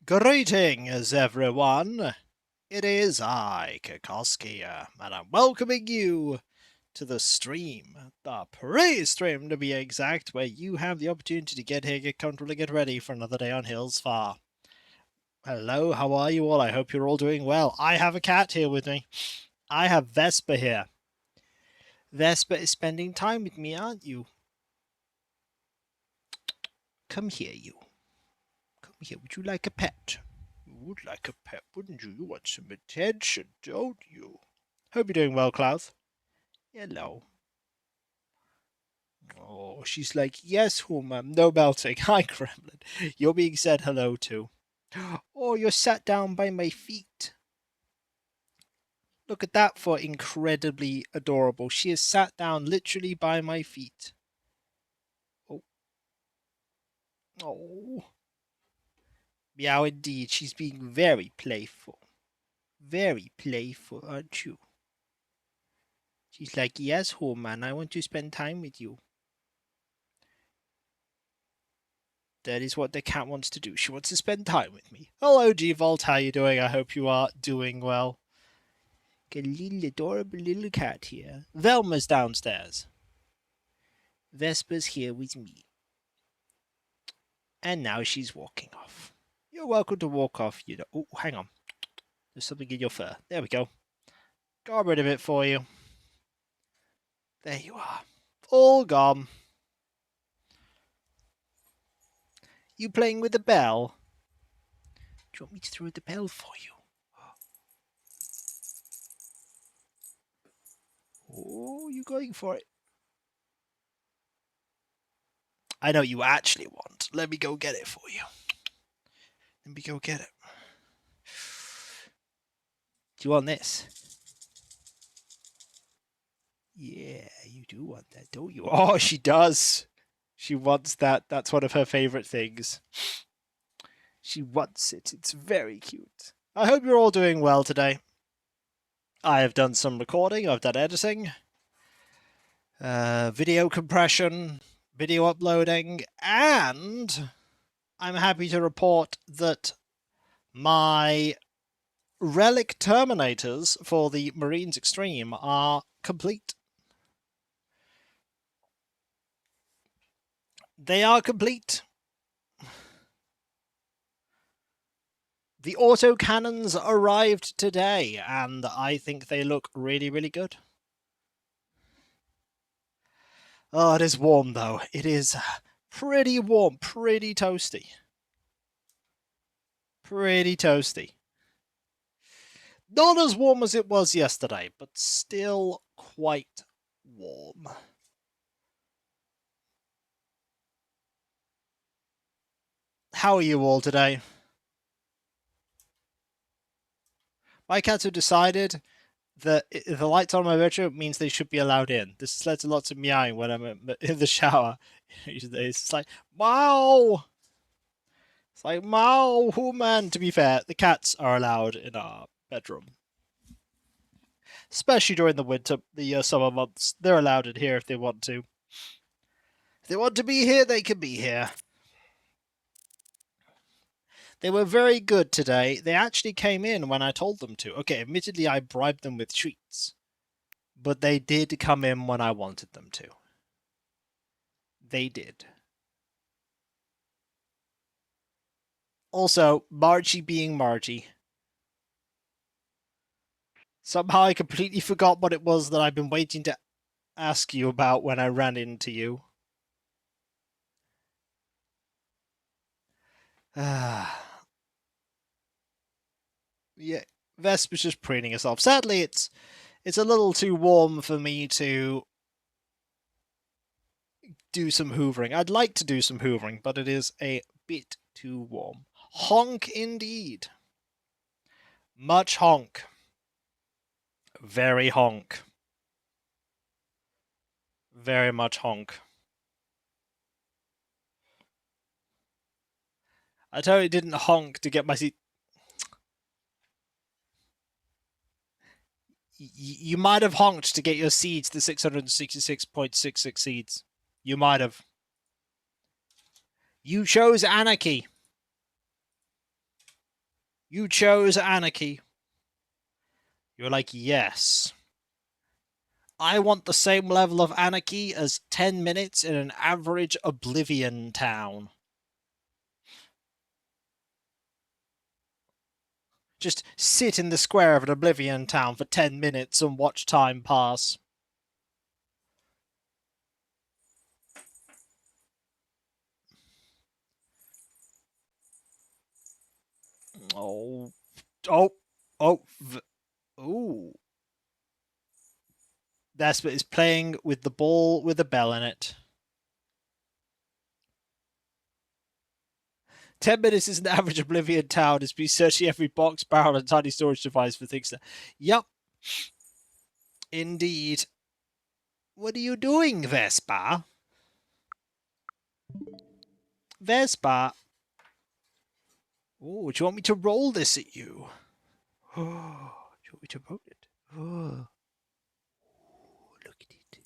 Greetings, everyone. It is I, Kokoski, and I'm welcoming you to the stream, the pre-stream to be exact, where you have the opportunity to get here, get comfortable, and get ready for another day on Hillsfar. Hello, how are you all? I hope you're all doing well. I have a cat here with me. I have Vespa here. Vespa is spending time with me, aren't you? Come here, you. Come here. Would you like a pet? You would like a pet, wouldn't you? You want some attention, don't you? Hope you're doing well, Klaus. Hello. Oh, she's like, yes, woman, no belting. Hi, Kremlin. You're being said hello to. Oh, you're sat down by my feet. Look at that for incredibly adorable. She is sat down literally by my feet. Oh. Oh. Meow indeed. She's being very playful. Very playful, aren't you? She's like, yes, woman, I want to spend time with you. That is what the cat wants to do. She wants to spend time with me. Hello, G-Vault. How you doing? I hope you are doing well. Got a little adorable little cat here. Velma's downstairs. Vespa's here with me. And now she's walking off. You're welcome to walk off, you know. Oh, hang on. There's something in your fur. There we go. Got rid of it for you. There you are. All gone. You playing with the bell? Do you want me to throw the bell for you? Oh, you going for it? I know you actually want. Let me go get it for you. Let me go get it. Do you want this? Yeah, you do want that, don't you? Oh, she does. She wants that. That's one of her favorite things. She wants it. It's very cute. I hope you're all doing well today. I have done some recording. I've done editing, video compression, video uploading, and I'm happy to report that my relic terminators for the Marines Extreme are complete. They are complete. The autocannons arrived today, and I think they look really, really good. Oh, it is warm, though. It is pretty warm, pretty toasty. Pretty toasty. Not as warm as it was yesterday, but still quite warm. How are you all today? My cats have decided that if the lights on my bedroom means they should be allowed in. This led to lots of meowing when I'm in the shower. It's like, wow! It's like, wow, man. To be fair, the cats are allowed in our bedroom. Especially during the winter, the summer months. They're allowed in here if they want to. If they want to be here, they can be here. They were very good today. They actually came in when I told them to. Okay, admittedly, I bribed them with treats. But they did come in when I wanted them to. They did. Also, Margie being Margie. Somehow I completely forgot what it was that I've been waiting to ask you about when I ran into you. Yeah, Vespa's just preening herself. Sadly, it's a little too warm for me to do some hoovering. I'd like to do some hoovering, but it is a bit too warm. Honk indeed. Much honk. Very honk. Very much honk. I totally didn't honk to get my seat. You might have honked to get your seeds to 666.66 seeds. You might have. You chose anarchy. You chose anarchy. You're like, yes. I want the same level of anarchy as 10 minutes in an average Oblivion town. Just sit in the square of an Oblivion town for 10 minutes and watch time pass. Oh. Oh. Oh. Ooh. Vespa is playing with the ball with a bell in it. 10 minutes is an average Oblivion town. It's been searching every box, barrel, and tiny storage device for things that. Yup. Indeed. What are you doing, Vespa? Vespa. Oh, do you want me to roll this at you? Oh, do you want me to roll it? Oh, look at it.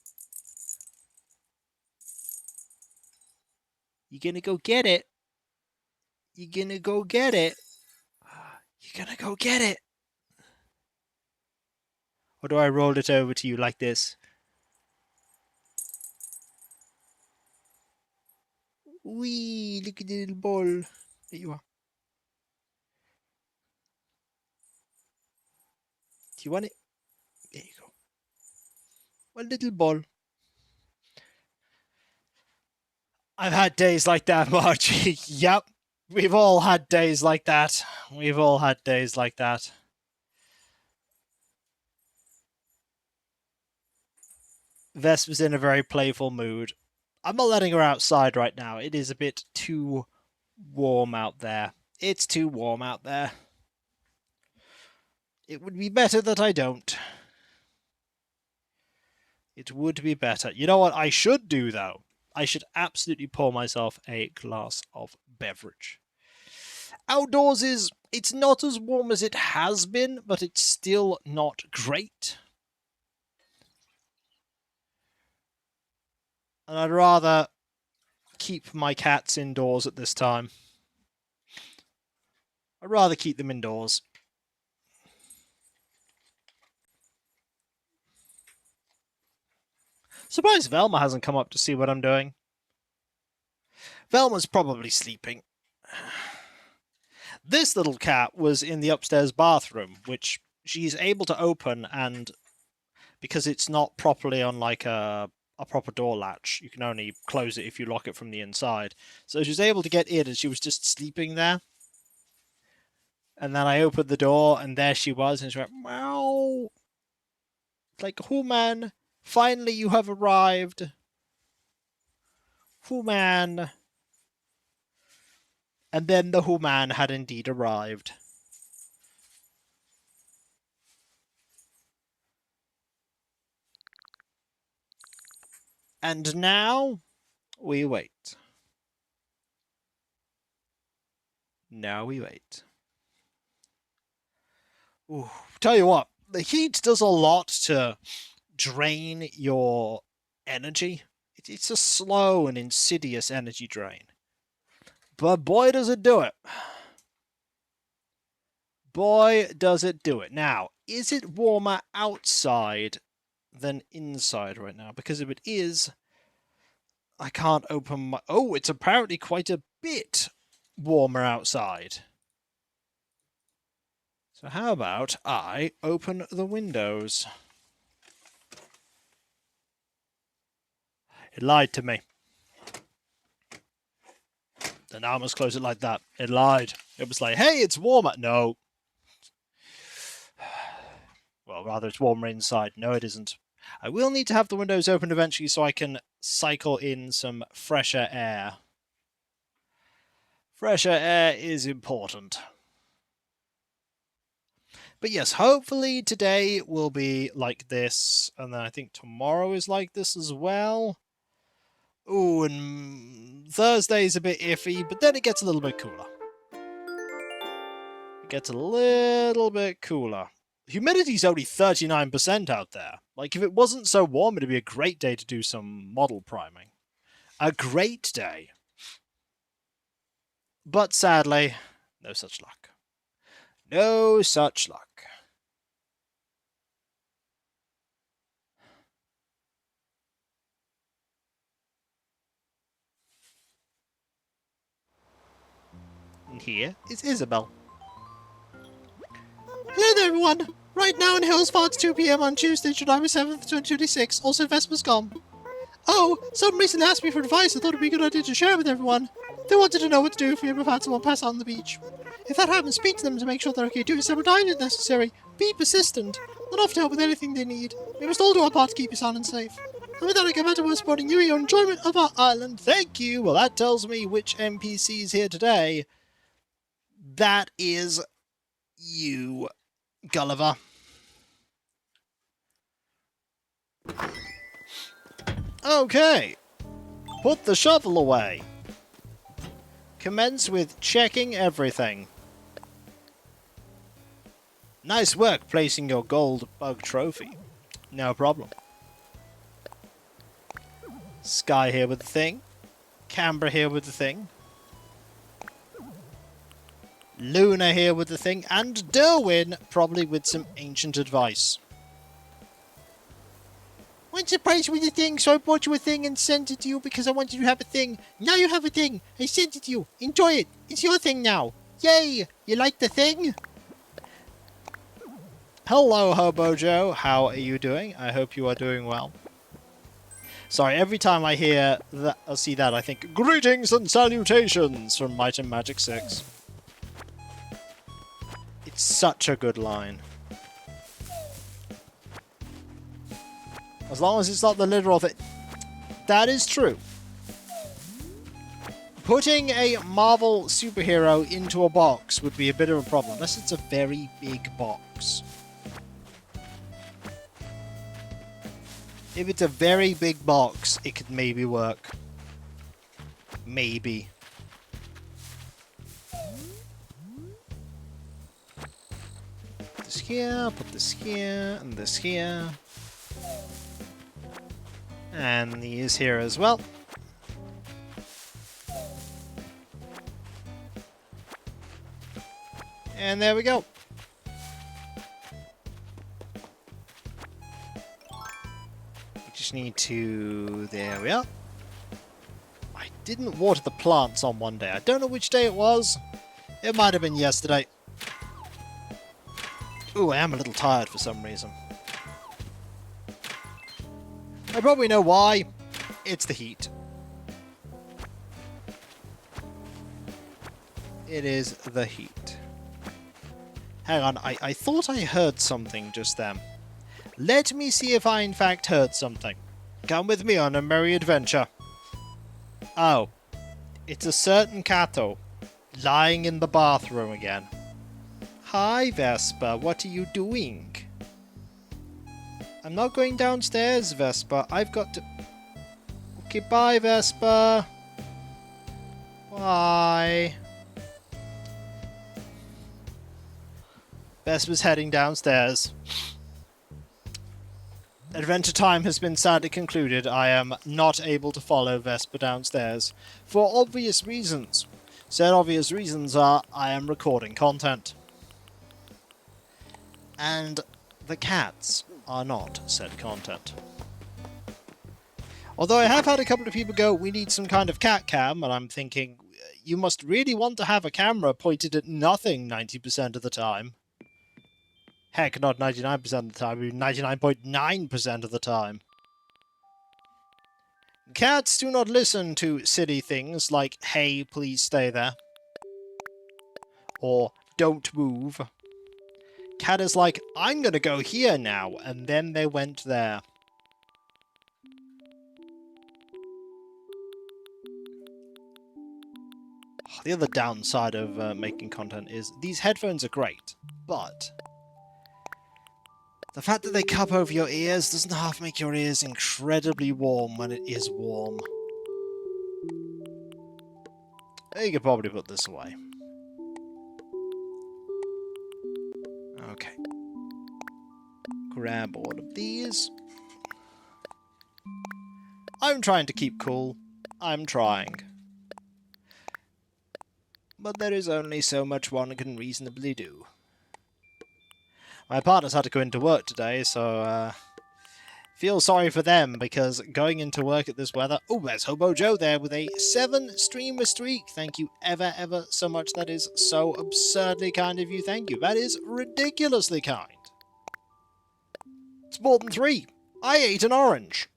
You gonna go get it? You gonna go get it? You gonna go get it? Or do I roll it over to you like this? Wee, look at the little ball. There you are. Do you want it? There you go. One little ball. I've had days like that, Margie. Yep. We've all had days like that. We've all had days like that. Vespa's in a very playful mood. I'm not letting her outside right now. It is a bit too warm out there. It's too warm out there. It would be better that I don't. It would be better. You know what I should do, though? I should absolutely pour myself a glass of beverage. Outdoors it's not as warm as it has been, but it's still not great. And I'd rather keep my cats indoors at this time. I'd rather keep them indoors. Surprised Velma hasn't come up to see what I'm doing. Velma's probably sleeping. This little cat was in the upstairs bathroom, which she's able to open, and because it's not properly on like a proper door latch, you can only close it if you lock it from the inside. So she was able to get in, and she was just sleeping there. And then I opened the door, and there she was, and she went, meow. Like, Human, finally you have arrived. Human. And then the Human had indeed arrived. And now we wait. Now we wait. Ooh, tell you what, the heat does a lot to drain your energy. It's a slow and insidious energy drain. But boy, does it do it. Boy, does it do it. Now, is it warmer outside than inside right now? Because if it is, I can't open my... Oh, it's apparently quite a bit warmer outside. So how about I open the windows? It lied to me. And now I must close it like that. It lied. It was like, hey, it's warmer. No. Well, rather, it's warmer inside. No, it isn't. I will need to have the windows open eventually so I can cycle in some fresher air. Fresher air is important. But yes, hopefully today will be like this. And then I think tomorrow is like this as well. Ooh, and Thursday's a bit iffy, but then it gets a little bit cooler. It gets a little bit cooler. Humidity's only 39% out there. Like, if it wasn't so warm, it'd be a great day to do some model priming. A great day. But sadly, no such luck. No such luck. And here is Isabel. Hello there, everyone! Right now in Hillsfar, it's 2 p.m. on Tuesday, July 7th, 2026. Also, Vespa's gone. Oh, someone recently asked me for advice. I thought it'd be a good idea to share it with everyone. They wanted to know what to do if we ever had someone pass out on the beach. If that happens, speak to them to make sure they're okay. Do separate diet if necessary. Be persistent. They'll offer to help with anything they need. We must all do our part to keep you sound and safe. And with that, I go back to supporting you and your enjoyment of our island. Thank you. Well, that tells me which NPC is here today. That is you, Gulliver. Okay. Put the shovel away. Commence with checking everything. Nice work placing your gold bug trophy. No problem. Sky here with the thing. Canberra here with the thing. Luna here with the thing. And Derwin probably with some ancient advice. Went surprised with the thing, so I bought you a thing and sent it to you because I wanted you to have a thing. Now you have a thing. I sent it to you. Enjoy it. It's your thing now. Yay! You like the thing? Hello, Hobo Joe. How are you doing? I hope you are doing well. Sorry, every time I hear that, I see that, I think, greetings and salutations from Might and Magic 6. It's such a good line. As long as it's not the literal thing. That is true. Putting a Marvel superhero into a box would be a bit of a problem, unless it's a very big box. If it's a very big box, it could maybe work. Maybe. Put this here, put this here, and this here. And these here as well. And there we go. We just need to... There we are. I didn't water the plants on one day. I don't know which day it was. It might have been yesterday. Ooh, I am a little tired for some reason. I probably know why. It's the heat. It is the heat. Hang on, I thought I heard something just then. Let me see if I in fact heard something. Come with me on a merry adventure. Oh. It's a certain Kato. Lying in the bathroom again. Hi, Vespa. What are you doing? I'm not going downstairs, Vespa. I've got to... Okay, bye, Vespa. Bye. Vespa's heading downstairs. Adventure time has been sadly concluded. I am not able to follow Vespa downstairs. For obvious reasons. Said obvious reasons are I am recording content. And the cats are not said content. Although I have had a couple of people go, we need some kind of cat cam, and I'm thinking, you must really want to have a camera pointed at nothing 90% of the time. Heck, not 99% of the time, 99.9% of the time. Cats do not listen to silly things like, hey, please stay there. Or, don't move. Cat is like, I'm gonna go here now, and then they went there. The other downside of making content is these headphones are great, but the fact that they cup over your ears doesn't half make your ears incredibly warm when it is warm. You could probably put this away. Okay. Grab all of these. I'm trying to keep cool. I'm trying. But there is only so much one can reasonably do. My partner's had to go into work today, so feel sorry for them, because going into work at this weather... Oh, there's Hobo Joe there with a 7-streamer streak. Thank you ever so much. That is so absurdly kind of you. Thank you. That is ridiculously kind. It's more than 3. I ate an orange.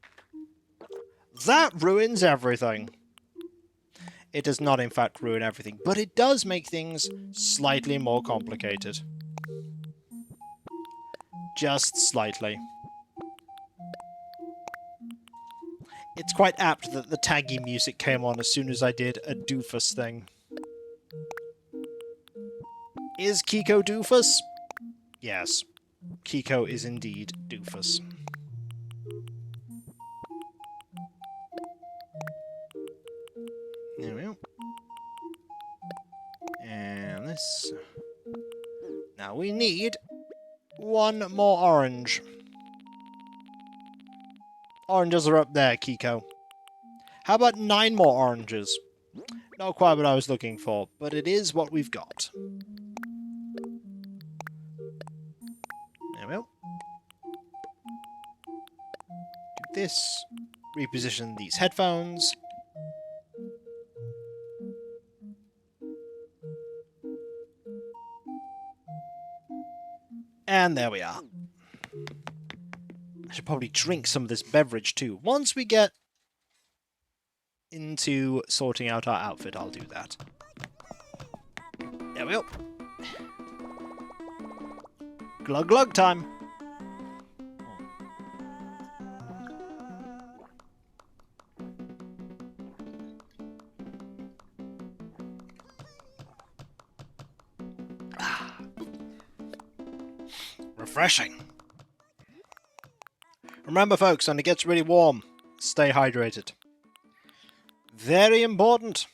That ruins everything. It does not, in fact, ruin everything, but it does make things slightly more complicated. Just slightly. It's quite apt that the taggy music came on as soon as I did a doofus thing. Is Kiko doofus? Yes. Kiko is indeed doofus. There we go. And this. Now we need 1 more orange. Oranges are up there, Kiko. How about 9 more oranges? Not quite what I was looking for, but it is what we've got. There we go. Do this. Reposition these headphones. And there we are. I should probably drink some of this beverage too. Once we get into sorting out our outfit, I'll do that. There we go. Glug glug time. Refreshing. Remember, folks, when it gets really warm, stay hydrated. Very important.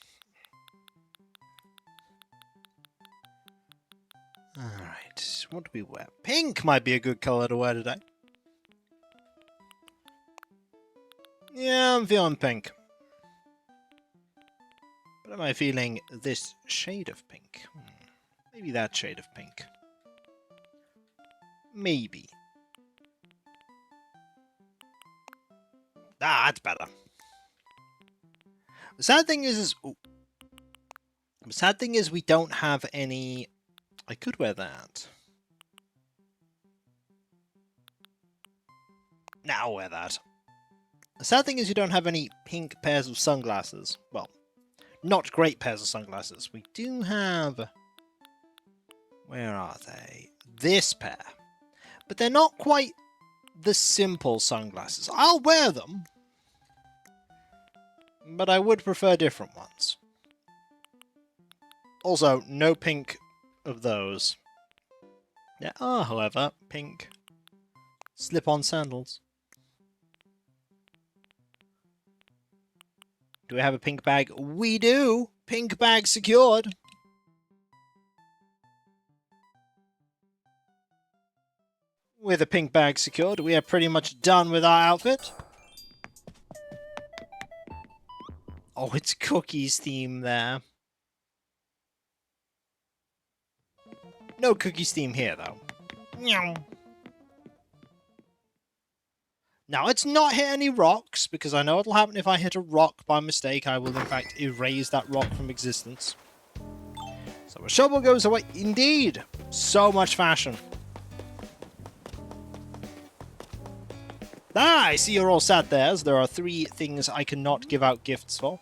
Alright, what do we wear? Pink might be a good colour to wear today. Yeah, I'm feeling pink. But am I feeling this shade of pink? Maybe that shade of pink. Maybe. Ah, that's better. The sad thing is the sad thing is we don't have any... I could wear that. Now I'll wear that. The sad thing is you don't have any pink pairs of sunglasses. Well, not great pairs of sunglasses. We do have... Where are they? This pair. But they're not quite the simple sunglasses. I'll wear them. But I would prefer different ones. Also, no pink of those. There are, however, pink slip-on sandals. Do we have a pink bag? We do! Pink bag secured! With a pink bag secured, we are pretty much done with our outfit. Oh, it's Cookie's theme there. No Cookie's theme here, though. Meow. Now, let's not hit any rocks, because I know what'll happen if I hit a rock by mistake. I will, in fact, erase that rock from existence. So a shovel goes away. Indeed! So much fashion. Ah, I see you're all sat there. So there are 3 things I cannot give out gifts for.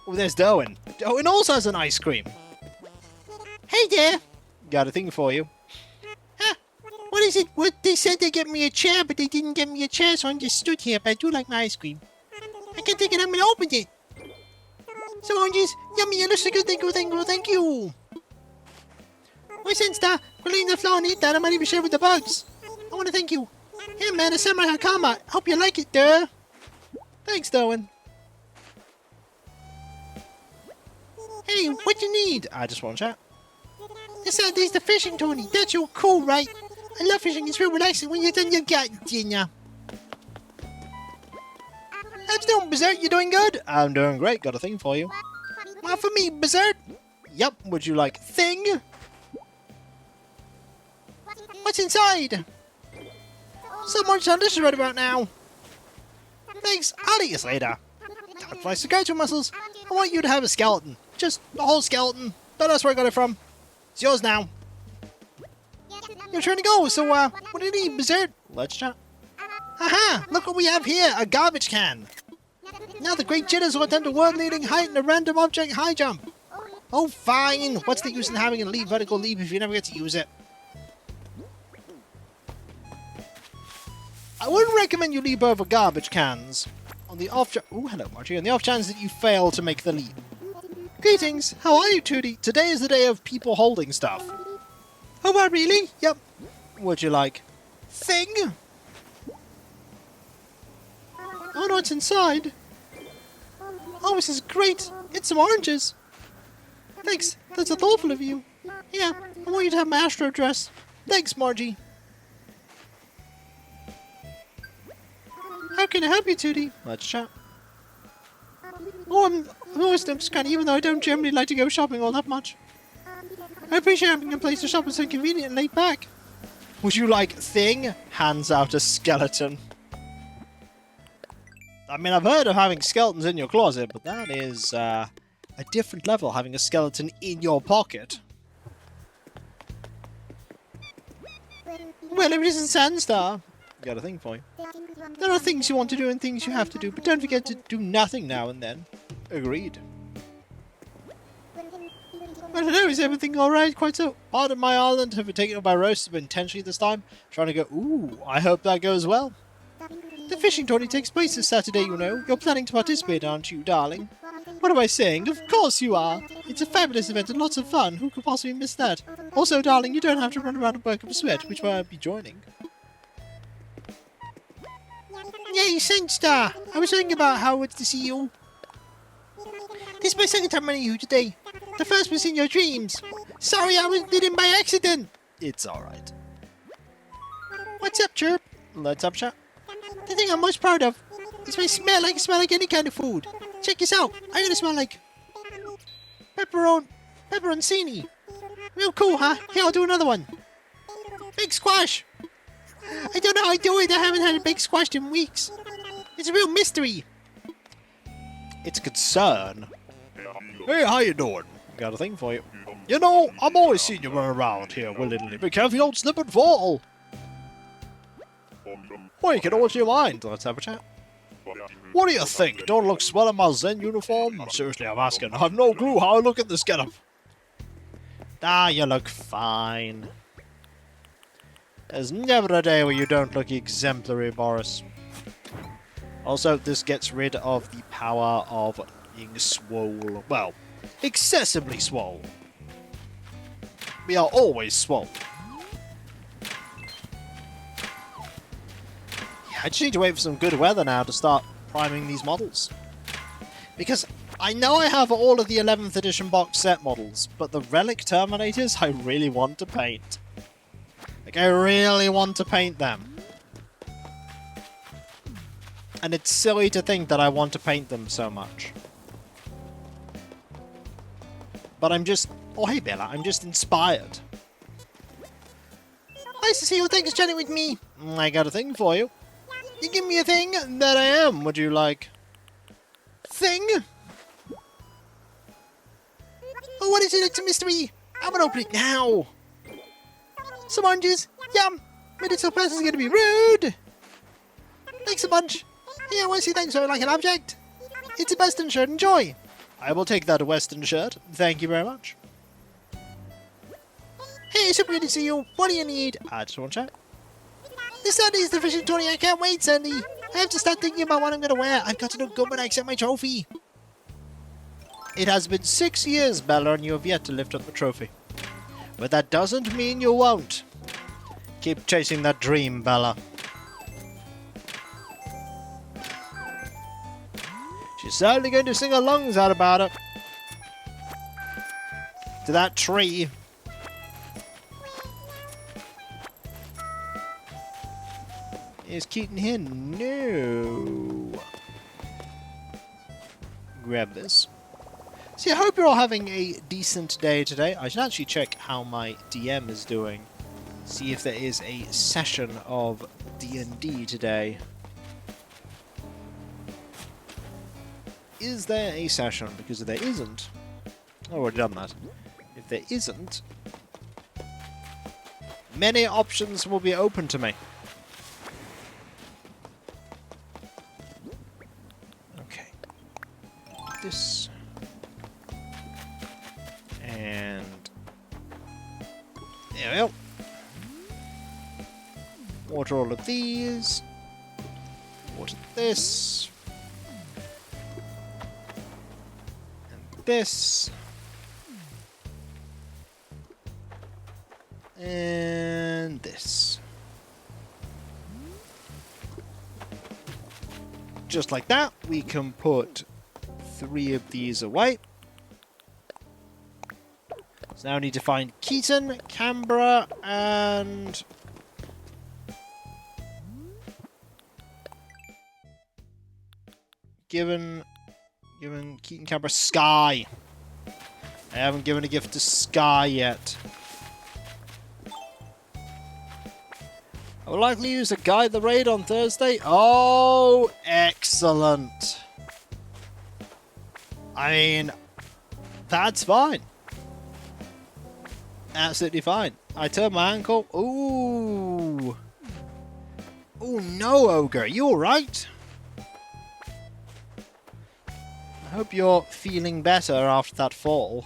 Oh, there's Darwin. Darwin also has an ice cream. Hey there. Got a thing for you. Huh? What is it? What, they said they get me a chair, but they didn't get me a chair, so I just stood here. But I do like my ice cream. I can't think it. I'm gonna open it. So I'm just yummy. It looks like a thank you. My Sandstar, clean the floor and eat that. I might even share with the bugs. I want to thank you. Hey man, a summer Hakama. Hope you like it, duh. Thanks, Darwin. Hey, what you need? I just want to chat. There's the fishing, Tony. That's so cool, right? I love fishing. It's real relaxing when you're done your dinner. How's it doing, Berserk? You doing good? I'm doing great. Got a thing for you. Well, for me, Berserk, Yep, would you like thing? What's inside? Someone's delicious right about now. Thanks, I'll eat you later. Sacrifice the skeletal muscles. I want you to have a skeleton. Just the whole skeleton. Don't ask where I got it from. It's yours now. You're trying to go, so what do you need, dessert? Let's chat. Aha! Look what we have here, a garbage can. Now the great jitters will attempt a world-leading height in a random object high jump. Oh, fine. What's the use in having an elite vertical leap if you never get to use it? I wouldn't recommend you leap over garbage cans. On the off chance... Oh, hello, Margie. On the off chance that you fail to make the leap. Greetings. How are you, Tootie? Today is the day of people holding stuff. Oh, well, really? Yep. Would you like... thing? Oh, no, it's inside. Oh, this is great. It's some oranges. Thanks. That's so thoughtful of you. Yeah, I want you to have my Astro dress. Thanks, Margie. How can I help you, Tootie? Let's chat. Oh, I'm always just kind of, even though I don't generally like to go shopping all that much. I appreciate having a place to shop and so convenient and laid back. Would you like thing? Hands out a skeleton. I mean, I've heard of having skeletons in your closet, but that is a different level, having a skeleton in your pocket. Well, if it isn't Sandstar. Got a thing for you. There are things you want to do and things you have to do, but don't forget to do nothing now and then. Agreed. I don't know, is everything alright? Quite so. Part of my island have been taken up by roasters intentionally this time. Trying to go, ooh, I hope that goes well. The fishing tourney takes place this Saturday, you know. You're planning to participate, aren't you, darling? What am I saying? Of course you are! It's a fabulous event and lots of fun. Who could possibly miss that? Also, darling, you don't have to run around and work up a sweat, which I'll be joining. Yay, Sandstar! I was thinking about how it's to see you. This is my second time meeting you today. The first was in your dreams. Sorry, I did it by accident. It's alright. What's up, Chirp? Let's up chat. The thing I'm most proud of is my smell. I can smell like any kind of food. Check this out. I'm gonna smell like pepperoncini. Real cool, huh? Here, I'll do another one. Big squash. I don't know how I do it. I haven't had a big squash in weeks. It's a real mystery. It's a concern. Hey, how you doing? Got a thing for you. You know, I'm always seeing you run around here willy-nilly. Be careful you don't slip and fall. Well, you can always your mind. Let's have a chat. What do you think? Don't look swell in my Zen uniform? Seriously, I'm asking. I have no clue how I look at this getup. Ah, you look fine. There's never a day where you don't look exemplary, Boris. Also, this gets rid of the power of being swole. Well, excessively swole. We are always swole. Yeah, I just need to wait for some good weather now to start priming these models. Because I know I have all of the 11th edition box set models, but the Relic Terminators I really want to paint. Like, I really want to paint them. And it's silly to think that I want to paint them so much. But I'm just... Oh, hey, Bella. I'm just inspired. Nice to see you. Thanks for chatting with me. I got a thing for you. You give me a thing? That I am. Would you like... Thing? Oh, what is it? It's a mystery. I'm gonna open it now. Some oranges. Yum. My little person's gonna be rude. Thanks a bunch. Here, I want to see things like an object. It's a Western shirt. Enjoy. I will take that Western shirt. Thank you very much. Hey, super good to see you. What do you need? I just want to chat. This Sunday is the fishing tourney. I can't wait, Sandy. I have to start thinking about what I'm gonna wear. I've got to look good when I accept my trophy. It has been 6 years, Bella, and you have yet to lift up the trophy. But that doesn't mean you won't. Keep chasing that dream, Bella. She's certainly going to sing her lungs out about it. To that tree. Is Keaton here? No. Grab this. See, I hope you're all having a decent day today. I should actually check how my DM is doing. See if there is a session of D&D today. Is there a session? Because if there isn't... I've already done that. If there isn't... many options will be open to me. Okay. This... and... there we go. Water all of these. Water this. And this. And this. Just like that, we can put 3 of these away. So now I need to find Keaton, Canberra, and... given Keaton, Canberra, Sky. I haven't given a gift to Sky yet. I will likely use a guide the raid on Thursday. Oh, excellent. I mean, that's fine. Absolutely fine. I turned my ankle. Ooh. Oh no, Ogre. You alright? I hope you're feeling better after that fall.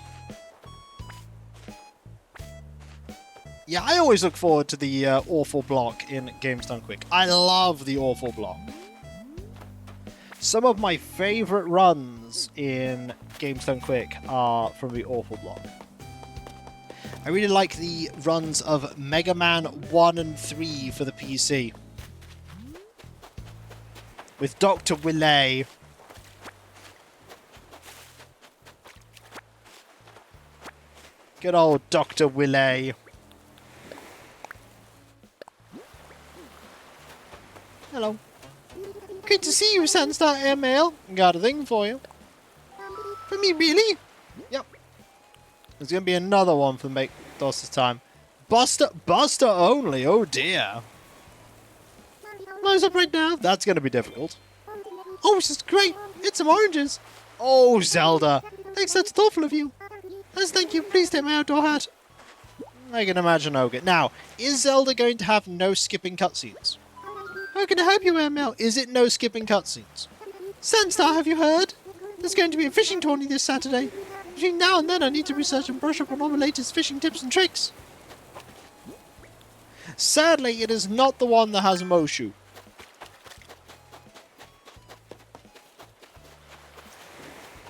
Yeah, I always look forward to the awful block in Games Done Quick. I love the awful block. Some of my favourite runs in Games Done Quick are from the awful block. I really like the runs of Mega Man 1 and 3 for the PC. With Dr. Willet. Good old Dr. Willet. Hello. Good to see you, Sandstar Airmail. Got a thing for you. For me, really? Yep. There's going to be another one for Make DOS this time. Buster only. Oh dear. Rise up right now. That's going to be difficult. Oh, this is great. It's some oranges. Oh, Zelda. Thanks, that's thoughtful of you. As thank you, please take my outdoor hat. I can imagine Ogre. Now, is Zelda going to have no skipping cutscenes? How can I help you, Airmail? Is it no skipping cutscenes? Sandstar, have you heard? There's going to be a fishing tourney this Saturday. Between now and then, I need to research and brush up on all the latest fishing tips and tricks. Sadly, it is not the one that has Moshu.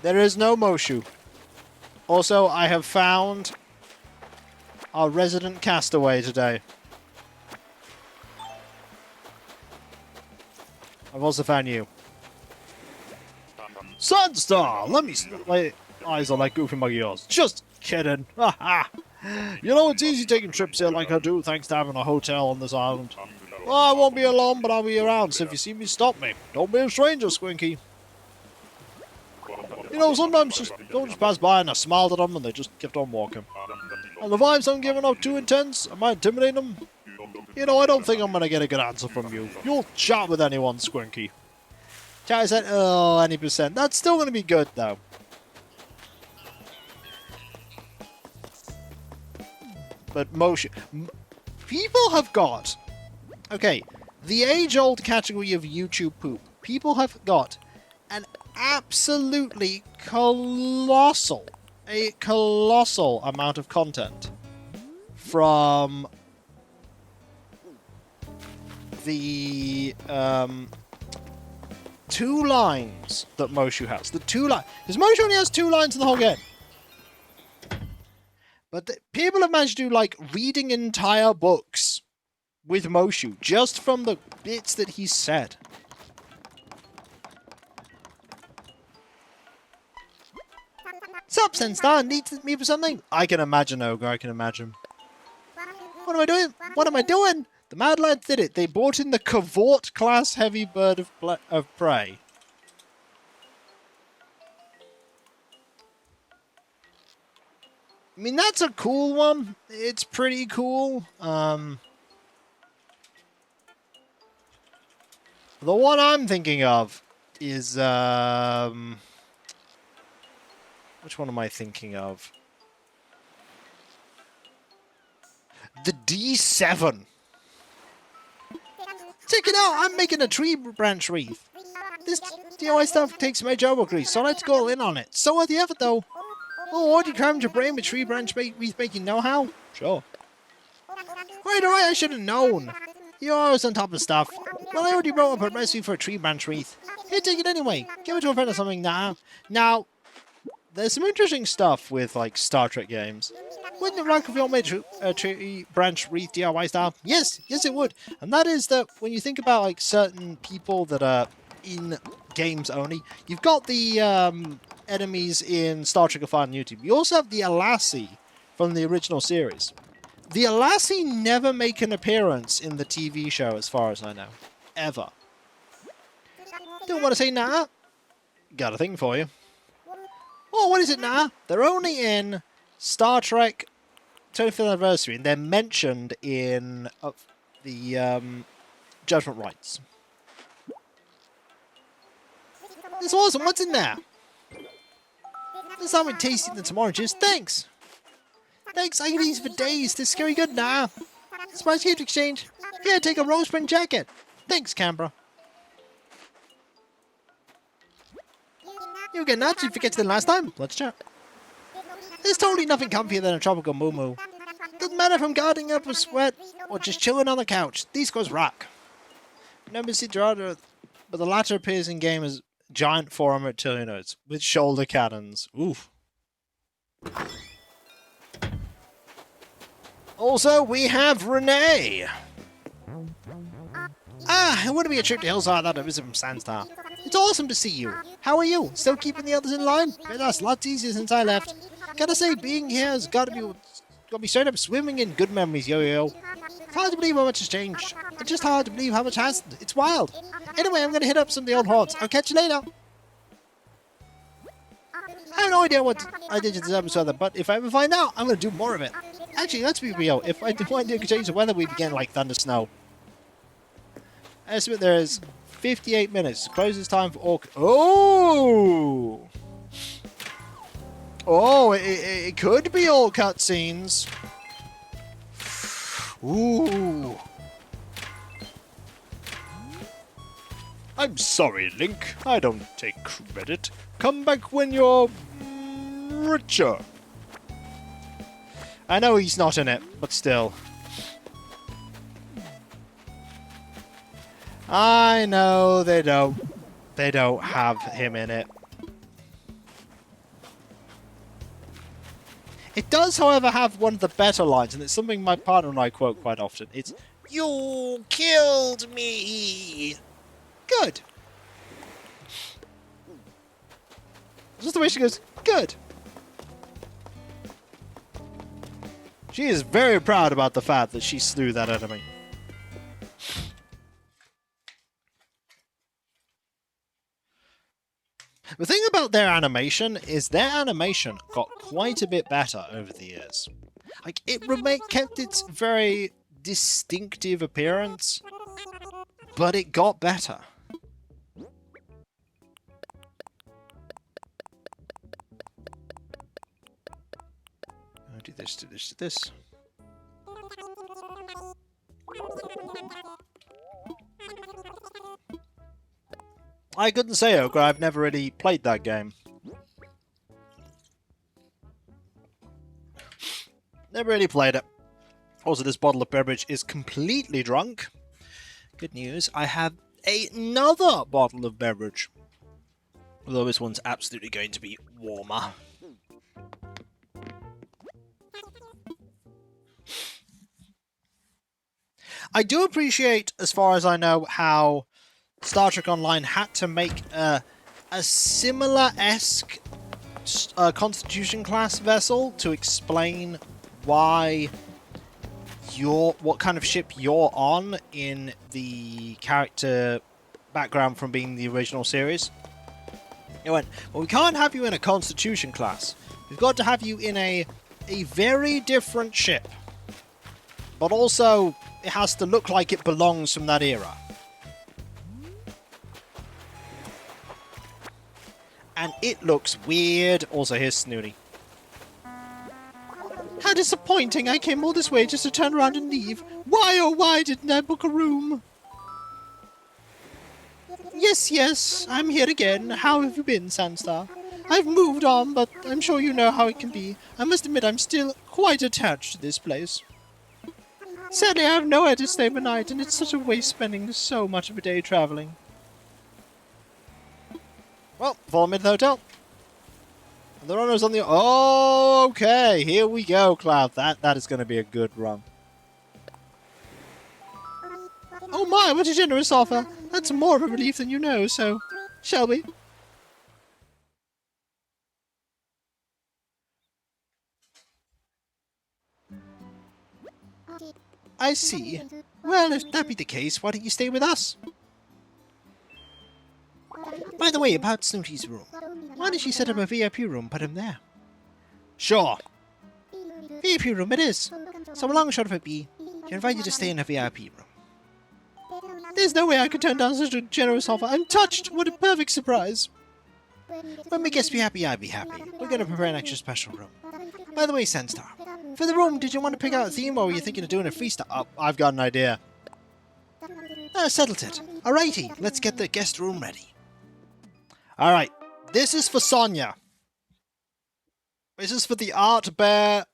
There is no Moshu. Also, I have found our resident castaway today. I've also found you. Sandstar! Let me lay eyes on that goofy mug of yours. Just kidding. Haha. You know, it's easy taking trips here like I do thanks to having a hotel on this island. Well, I won't be alone, but I'll be around, so if you see me, stop me. Don't be a stranger, Squinky. You know, sometimes don't just pass by and I smiled at them and they just kept on walking. And the vibes I'm giving out too intense? Am I intimidating them? You know, I don't think I'm going to get a good answer from you. You'll chat with anyone, Squinky. Chat said, oh, any percent. That's still going to be good, though. But motion... people have got... okay, the age-old category of YouTube poop. People have got an absolutely colossal amount of content from the 2 lines that Moshu has. The 2 lines. Because Moshu only has 2 lines in the whole game. But people have managed to do, like, reading entire books with Moshu just from the bits that he said. Sup, Sandstar? Need me for something? I can imagine, Ogre. I can imagine. What am I doing? What am I doing? The Mad Lads did it. They brought in the Cavort class heavy bird of prey. I mean, that's a cool one. It's pretty cool. The one I'm thinking of is, which one am I thinking of? The D7. Check it out, I'm making a tree branch wreath. This DIY stuff takes major grease, so let's go all in on it. So worth the effort, though. Oh, what, you crammed your brain with tree branch wreath making know-how? Sure. Right, alright, I should have known. You're always on top of stuff. Well, I already wrote up a recipe for a tree branch wreath. Here, take it anyway. Give it to a friend or something now. Now, there's some interesting stuff with, like, Star Trek games. Wouldn't it rock if we all made a tree branch wreath DIY style? Yes, yes it would. And that is that when you think about, like, certain people that are in games only, you've got the enemies in Star Trek Afar on YouTube. You also have the Alassi from the original series. The Alassi never make an appearance in the TV show, as far as I know. Ever. Don't want to say nah? Got a thing for you. Oh, what is it nah? They're only in Star Trek 25th Anniversary, and they're mentioned in the Judgment Rights. It's awesome, what's in there? This time with tasting the some oranges, thanks! Thanks, I can eat these for days, this is scary good nah. Spice gift exchange. Here, take a rose print jacket. Thanks, Canberra. You get nuts if you get to the last time. Let's chat. There's totally nothing comfier than a tropical moo-moo. Doesn't matter if I'm guarding up with sweat or just chilling on the couch. These guys rock. Never see Gerardo, but the latter appears in game as giant forearm reptilianoids with shoulder cannons. Oof. Also, we have Renee. Ah, it wouldn't be a trip to Hillsfar without a visit from Sandstar. It's awesome to see you. How are you? Still keeping the others in line? That's lots easier since I left. Gotta say, being here has gotta be straight up swimming in good memories, yo-yo. It's hard to believe how much has changed. It's just hard to believe how much hasn't. It's wild. Anyway, I'm gonna hit up some of the old haunts. I'll catch you later. I have no idea what I did to this episode, but if I ever find out, I'm gonna do more of it. Actually, let's be real. If I do want to change the weather, we begin like thunder snow. I estimate there is 58 minutes. Closest time for all. Oh! Oh, it could be all cutscenes. Ooh. I'm sorry, Link. I don't take credit. Come back when you're richer. I know he's not in it, but still. I know they don't have him in it. It does, however, have one of the better lines, and it's something my partner and I quote quite often. It's, "You killed me." Good. Just the way she goes, good. She is very proud about the fact that she slew that enemy. The thing about their animation is their animation got quite a bit better over the years. Like, it kept its very distinctive appearance, but it got better. Do this, do this, do this. I couldn't say, Ogre, I've never really played that game. Never really played it. Also, this bottle of beverage is completely drunk. Good news, I have another bottle of beverage. Although this one's absolutely going to be warmer. I do appreciate, as far as I know, how Star Trek Online had to make a similar-esque Constitution class vessel to explain why what kind of ship you're on in the character background from being the original series. It went, well, we can't have you in a Constitution class. We've got to have you in a a very different ship. But also, it has to look like it belongs from that era. And it looks weird. Also, here's Snooty. How disappointing. I came all this way just to turn around and leave. Why, oh why didn't I book a room? Yes, I'm here again. How have you been, Sandstar? I've moved on, but I'm sure you know how it can be. I must admit I'm still quite attached to this place. Sadly, I have nowhere to stay overnight, and it's such a waste spending so much of a day traveling. Well, follow me to the hotel. And the runner's on the... Oh, okay. Here we go, Cloud. That is going to be a good run. Oh my, what a generous offer. That's more of a relief than you know, so... Shall we? I see. Well, if that be the case, why don't you stay with us? By the way, about Snooty's room. Why don't you set up a VIP room, put him there? Sure. VIP room it is. So a long shot of it be, you invite you to stay in a VIP room. There's no way I could turn down such a generous offer. I'm touched. What a perfect surprise. When my guests be happy, I be happy. We're going to prepare an extra special room. By the way, Sandstar, for the room, did you want to pick out a theme or were you thinking of doing a freestyle? Oh, I've got an idea. Settled it. Alrighty, let's get the guest room ready. Alright, this is for Sonia. This is for the art bear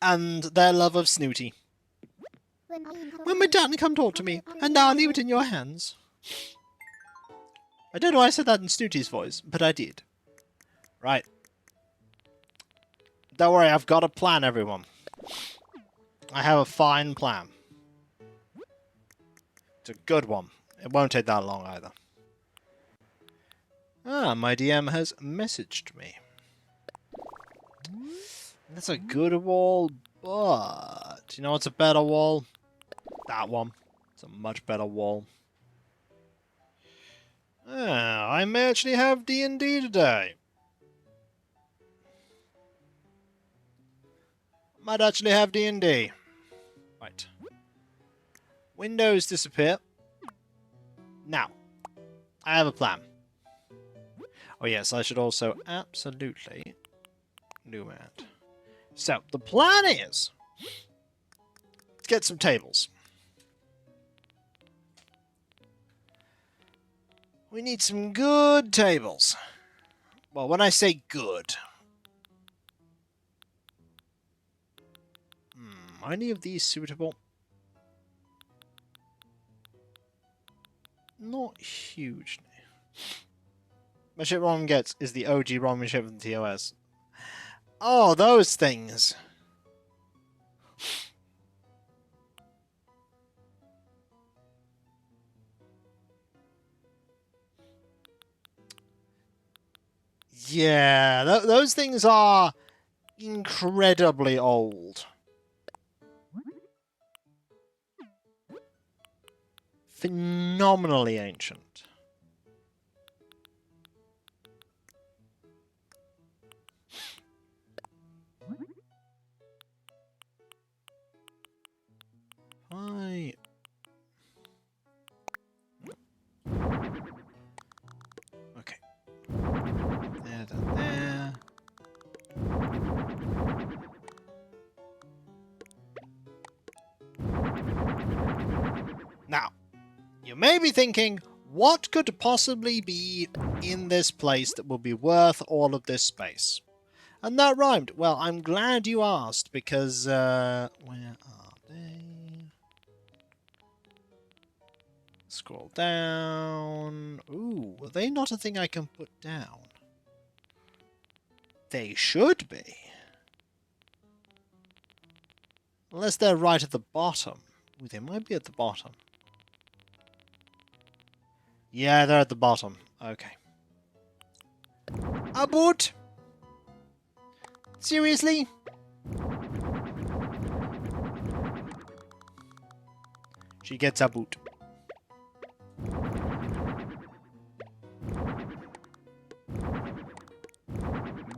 and their love of Snooty. When my dad come talk to me, and now I'll leave it in your hands. I don't know why I said that in Snooty's voice, but I did. Right. Don't worry, I've got a plan, everyone. I have a fine plan. It's a good one. It won't take that long either. Ah, my DM has messaged me. That's a good wall, but... You know what's a better wall? That one. It's a much better wall. Ah, I may actually have D&D today. Might actually have D&D. Right. Windows disappear. Now, I have a plan. Oh yes, I should also absolutely do that. So, the plan is... Let's get some tables. We need some good tables. Well, when I say good... Are any of these suitable? Not hugely. My ship Roman gets is the OG Roman ship from TOS. Oh, those things! Yeah, those things are incredibly old. Phenomenally ancient. I... Okay. There. Now, you may be thinking, what could possibly be in this place that will be worth all of this space? And that rhymed. Well, I'm glad you asked, because, where are they? Scroll down. Ooh, are they not a thing I can put down? They should be. Unless they're right at the bottom. Ooh, they might be at the bottom. Yeah, they're at the bottom. Okay. A boot? Seriously? She gets a boot.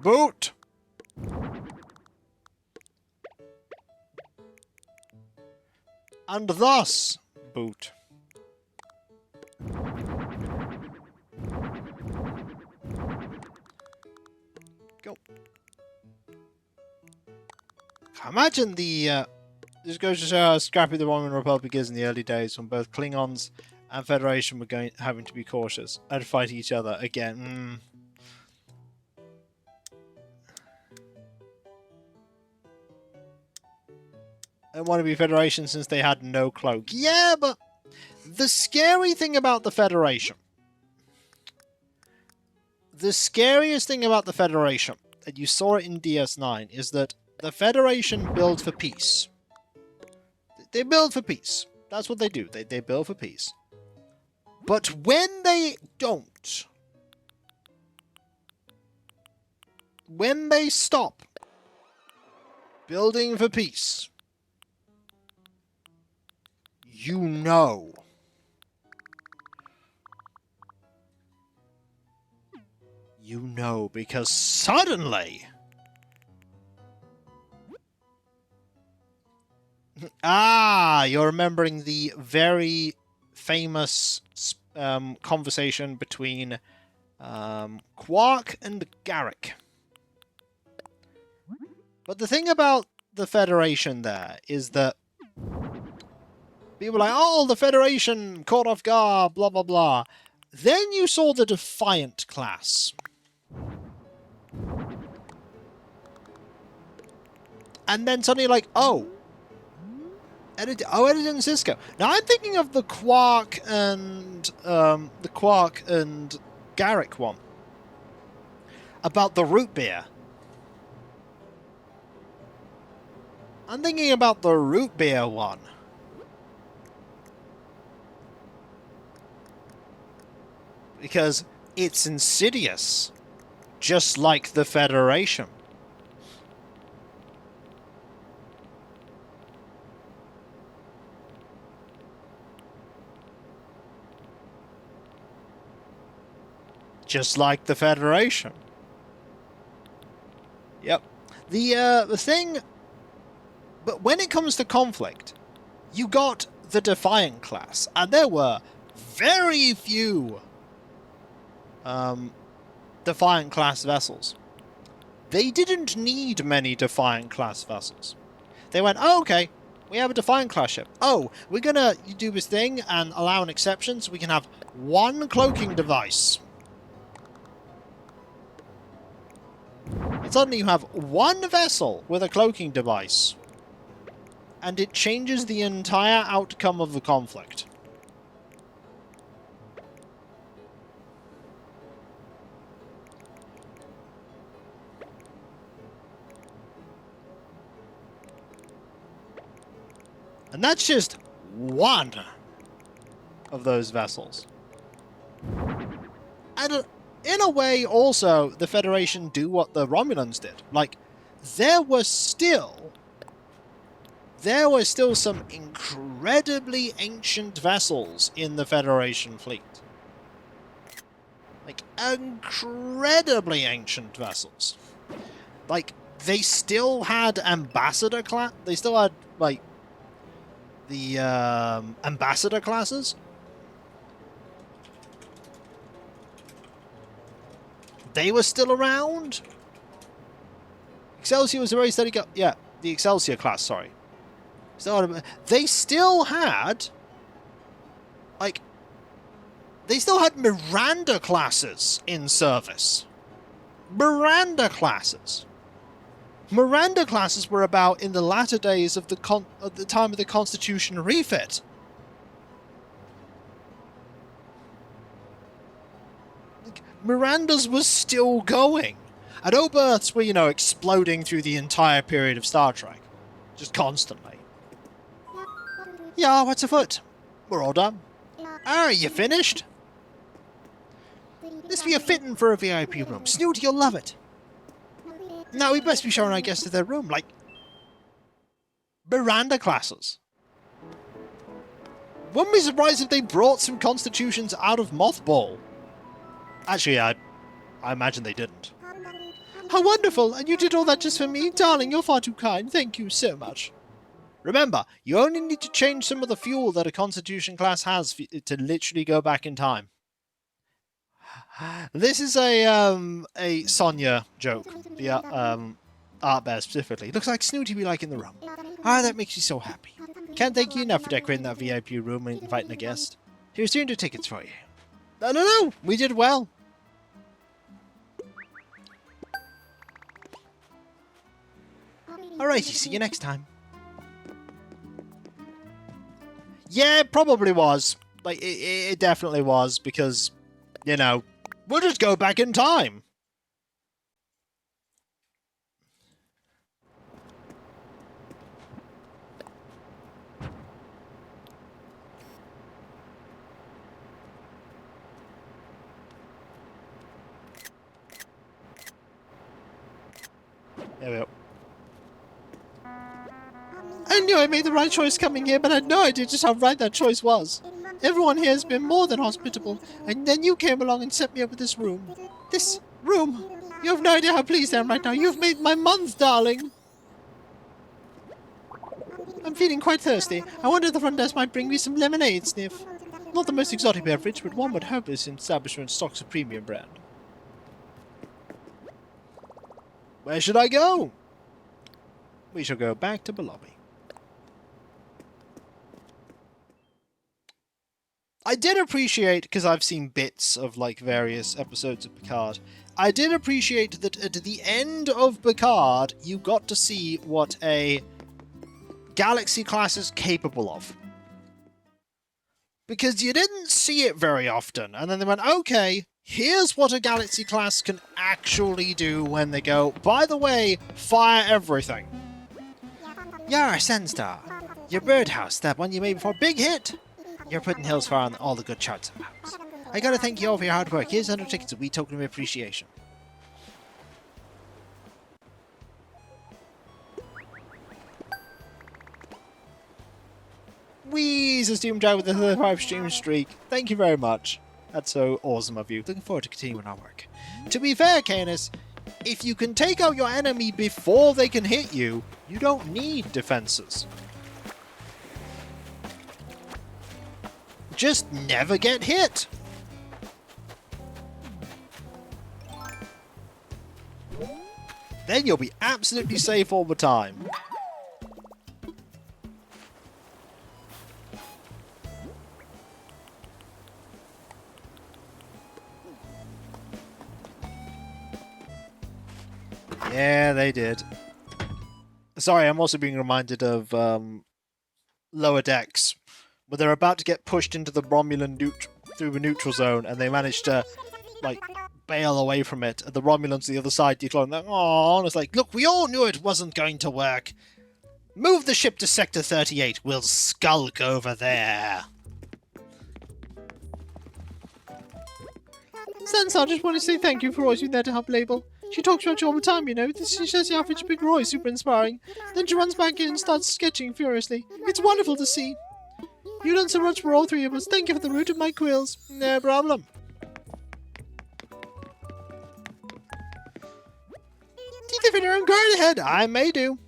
Boot! And thus, boot. Go. Imagine the, this goes to show how scrappy the Roman Republic is in the early days when both Klingons and Federation were having to be cautious and fight each other again. They want to be Federation since they had no cloak. Yeah, but the scary thing about the Federation, the scariest thing about the Federation, and you saw it in DS9, is that the Federation build for peace. They build for peace. That's what they do. They build for peace. But when they don't, when they stop building for peace, you know. You know, because suddenly... you're remembering the very famous conversation between Quark and Garrick. But the thing about the Federation there is that people are like, oh, the Federation caught off guard, blah, blah, blah. Then you saw the Defiant class. And then suddenly like, Edited and Cisco. Now I'm thinking of the Quark and Garrick one. About the root beer. I'm thinking about the root beer one. Because it's insidious. Just like the Federation. Just like the Federation. Yep. The thing... But when it comes to conflict, you got the Defiant class, and there were very few Defiant class vessels. They didn't need many Defiant class vessels. They went, oh, okay, we have a Defiant class ship. Oh, we're gonna do this thing and allow an exception so we can have one cloaking device. And suddenly you have one vessel with a cloaking device. And it changes the entire outcome of the conflict. And that's just one of those vessels. And in a way, also, the Federation do what the Romulans did. Like, there were still some incredibly ancient vessels in the Federation fleet. Like, incredibly ancient vessels. Like, they still had ambassador class. They still had, like, the ambassador classes. They were still around. Excelsior was a very steady yeah, the Excelsior class, sorry. They still had, like, they still had Miranda classes in service. Miranda classes. Miranda classes were about in the latter days of the time of the Constitution refit. Like, Miranda's was still going. And Oberths were, you know, exploding through the entire period of Star Trek. Just constantly. Yeah, what's afoot? We're all done. Are you finished? This be a fitting for a VIP room. Snoot, you'll love it. Now we best be showing our guests to their room, like Miranda classes. Wouldn't be surprised if they brought some constitutions out of mothball. Actually, I imagine they didn't. How wonderful! And you did all that just for me? Darling, you're far too kind. Thank you so much. Remember, you only need to change some of the fuel that a Constitution class has to literally go back in time. This is a Sonya joke. The art bear specifically. Looks like Snooty we like in the room. Ah, that makes me so happy. Can't thank you enough for decorating that VIP room and inviting a guest. Here's 200 tickets for you. No, we did well. Alrighty, see you next time. Yeah, it probably was. Like, it definitely was, because, you know, we'll just go back in time. There we go. I knew I made the right choice coming here, but I had no idea just how right that choice was. Everyone here has been more than hospitable, and then you came along and set me up with this room. This room! You have no idea how pleased I am right now. You've made my month, darling! I'm feeling quite thirsty. I wonder if the front desk might bring me some lemonade, Sniff. Not the most exotic beverage, but one would hope this establishment stocks a premium brand. Where should I go? We shall go back to the lobby. I did appreciate, because I've seen bits of like various episodes of Picard, I did appreciate that at the end of Picard, you got to see what a Galaxy class is capable of. Because you didn't see it very often, and then they went, okay, here's what a Galaxy class can actually do when they go, by the way, fire everything. Yar, Sandstar. Your birdhouse, that one you made before, big hit! You're putting Hillsfar on all the good charts and maps. I gotta thank you all for your hard work. Here's 100 tickets, a wee token of appreciation. Wee, says Doom Jack with the 35 stream streak. Thank you very much. That's so awesome of you. Looking forward to continuing our work. To be fair, Canis, if you can take out your enemy before they can hit you, you don't need defenses. Just never get hit. Then you'll be absolutely safe all the time. Yeah, they did. Sorry, I'm also being reminded of Lower Decks, where they're about to get pushed into the Romulan through the neutral zone, and they manage to, like, bail away from it. And the Romulans on the other side decline, like, oh, and it's like, look, we all knew it wasn't going to work. Move the ship to Sector 38. We'll skulk over there. Sandstar, I just want to say thank you for always being there to help Label. She talks about you all the time, you know. She says the average Big Roy is super inspiring. Then she runs back in and starts sketching furiously. It's wonderful to see. You've done so much for all three of us. Thank you for the root of my quills. No problem. Teeth of your own guard ahead. I may do.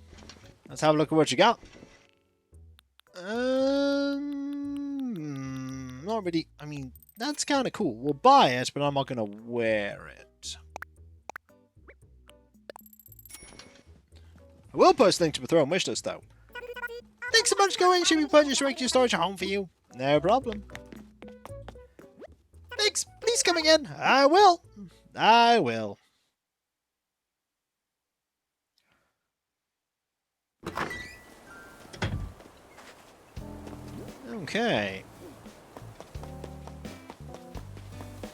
Let's have a look at what you got. Not really. I mean, that's kind of cool. We'll buy it, but I'm not going to wear it. I will post a link to the Throne wish list, though. Thanks so much, Going. Should we purchase direct to your storage home for you? No problem. Thanks. Please come again. I will. I will. Okay.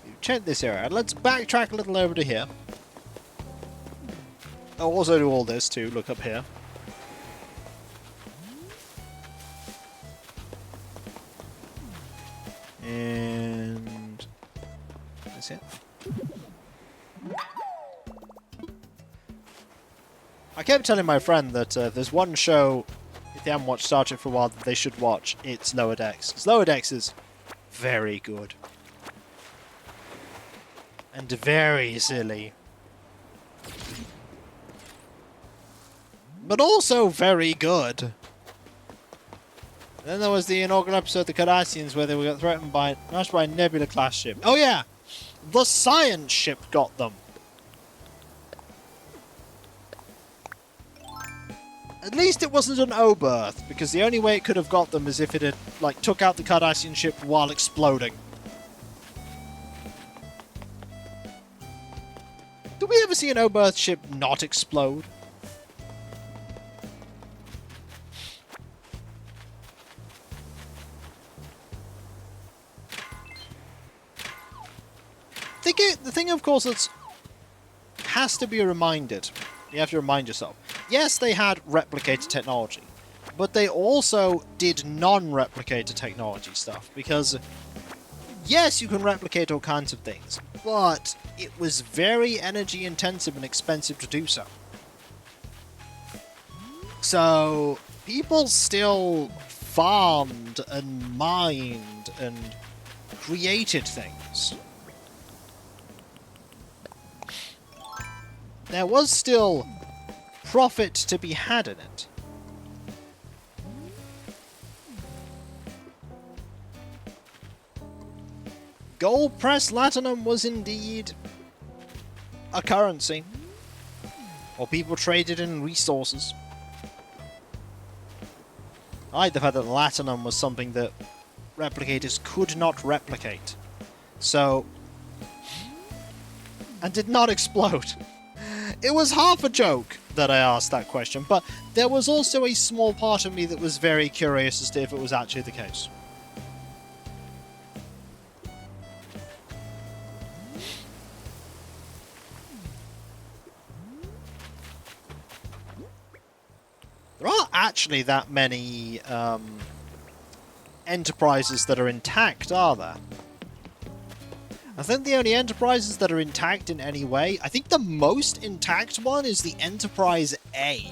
We've checked this area. Let's backtrack a little over to here. I'll also do all this too. Look up here. And that's it. I kept telling my friend that there's one show, if they haven't watched Star Trek for a while, that they should watch. It's Lower Decks. Because Lower Decks is very good. And very silly. But also very good. Then there was the inaugural episode of the Cardassians where they were threatened by a Nebula class ship. Oh yeah, the science ship got them. At least it wasn't an O-berth, because the only way it could have got them is if it had, like, took out the Cardassian ship while exploding. Did we ever see an O-berth ship not explode? The thing, of course, that has to be reminded. You have to remind yourself. Yes, they had replicator technology, but they also did non-replicator technology stuff, because yes, you can replicate all kinds of things, but it was very energy intensive and expensive to do so. So people still farmed and mined and created things. There was still profit to be had in it. Gold pressed latinum was indeed a currency, or people traded in resources. I like the fact that latinum was something that replicators could not replicate, so, and did not explode. It was half a joke that I asked that question, but there was also a small part of me that was very curious as to if it was actually the case. There aren't actually that many enterprises that are intact, are there? I think the only enterprises that are intact in any way, I think the most intact one is the Enterprise A.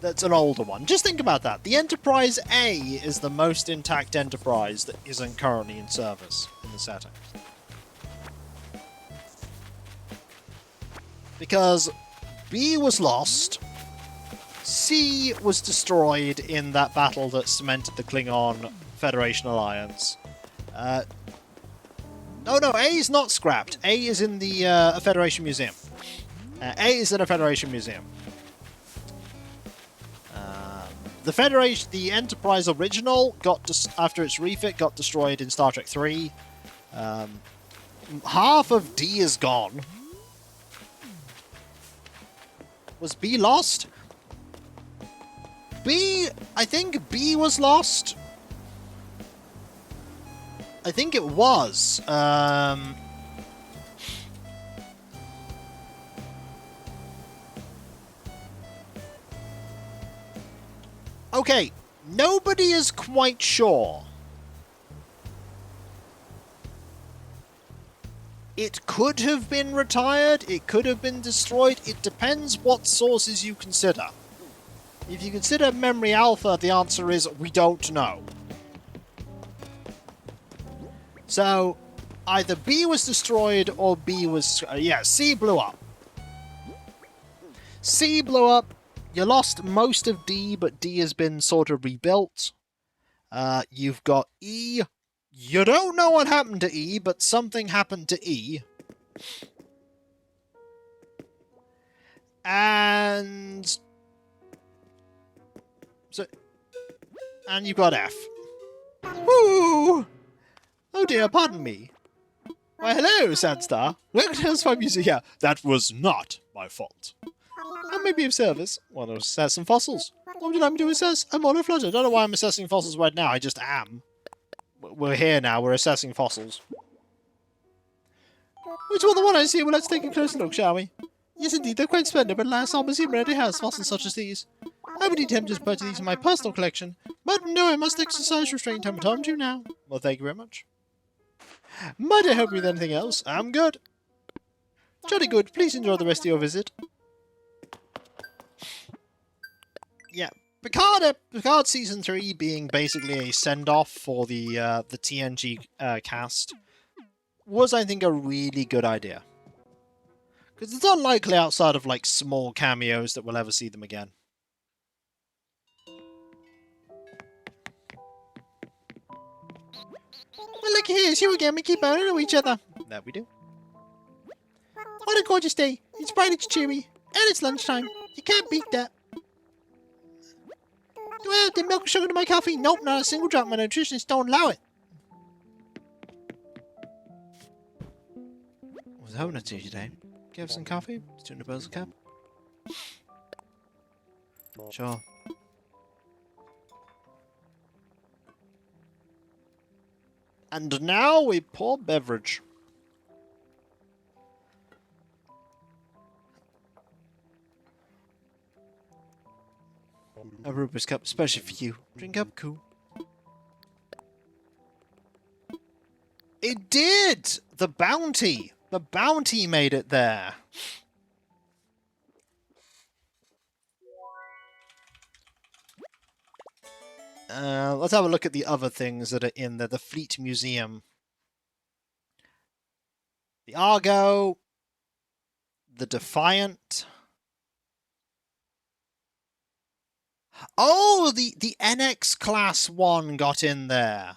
That's an older one. Just think about that. The Enterprise A is the most intact enterprise that isn't currently in service in the setting. Because B was lost, C was destroyed in that battle that cemented the Klingon Federation alliance. No, A is not scrapped. A is in the Federation Museum. A is in a Federation Museum. The Enterprise original after its refit got destroyed in Star Trek 3. Half of D is gone. Was B lost? I think B was lost. I think it was. Okay, nobody is quite sure. It could have been retired, it could have been destroyed, it depends what sources you consider. If you consider Memory Alpha, the answer is we don't know. So, either B was destroyed or B was... yeah, C blew up. C blew up. You lost most of D, but D has been sort of rebuilt. You've got E. You don't know what happened to E, but something happened to E. And... and you've got F. Woo! Oh dear, pardon me. Why, hello, Sandstar. Welcome to Hillsfar Museum. Yeah, that was not my fault. I may be of service. Want to assess some fossils. What would you like me to assess? I'm all aflutter. I don't know why I'm assessing fossils right now. I just am. We're here now. We're assessing fossils. Which one the one I see? Well, let's take a closer look, shall we? Yes, indeed. They're quite splendid, but alas, our museum already has fossils such as these. I would attempt to purchase these in my personal collection, but no, I must exercise restraint. Time to now. Well, thank you very much. Might I help you with anything else? I'm good. Jolly good. Please enjoy the rest of your visit. Yeah, Picard Season 3 being basically a send-off for the TNG cast was, I think, a really good idea. Because it's unlikely outside of, like, small cameos that we'll ever see them again. can hear you again. We keep on to each other. There we do. What a gorgeous day. It's bright, it's cheery, and it's lunchtime. You can't beat that. Do I have the milk and sugar to my coffee? Nope, not a single drop. My nutritionists don't allow it. I was hoping to see you today. Can you have some coffee? It's in the Buzz cup. Sure. And now we pour beverage. A Rupert's cup, especially for you. Drink up, cool. It did! The bounty! The bounty made it there. Let's have a look at the other things that are in there. The Fleet Museum. The Argo. The Defiant. Oh, the NX Class 1 got in there.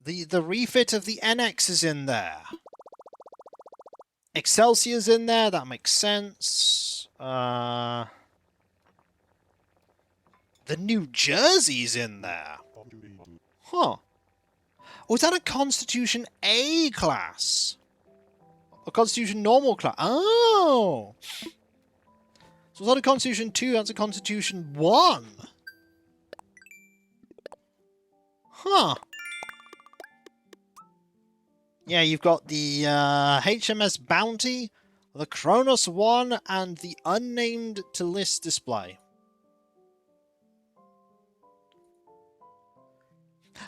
The refit of the NX is in there. Excelsior's in there, that makes sense. The New Jersey's in there. Huh. Oh, is that a Constitution A class? A Constitution normal class? Oh! So it's not a Constitution 2, that's a Constitution 1. Huh. Yeah, you've got the HMS Bounty, the Kronos 1, and the unnamed to list display.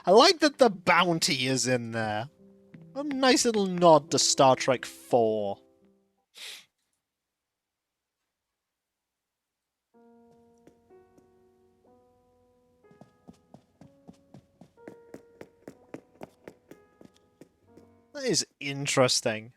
I like that the Bounty is in there. A nice little nod to Star Trek 4. That is interesting.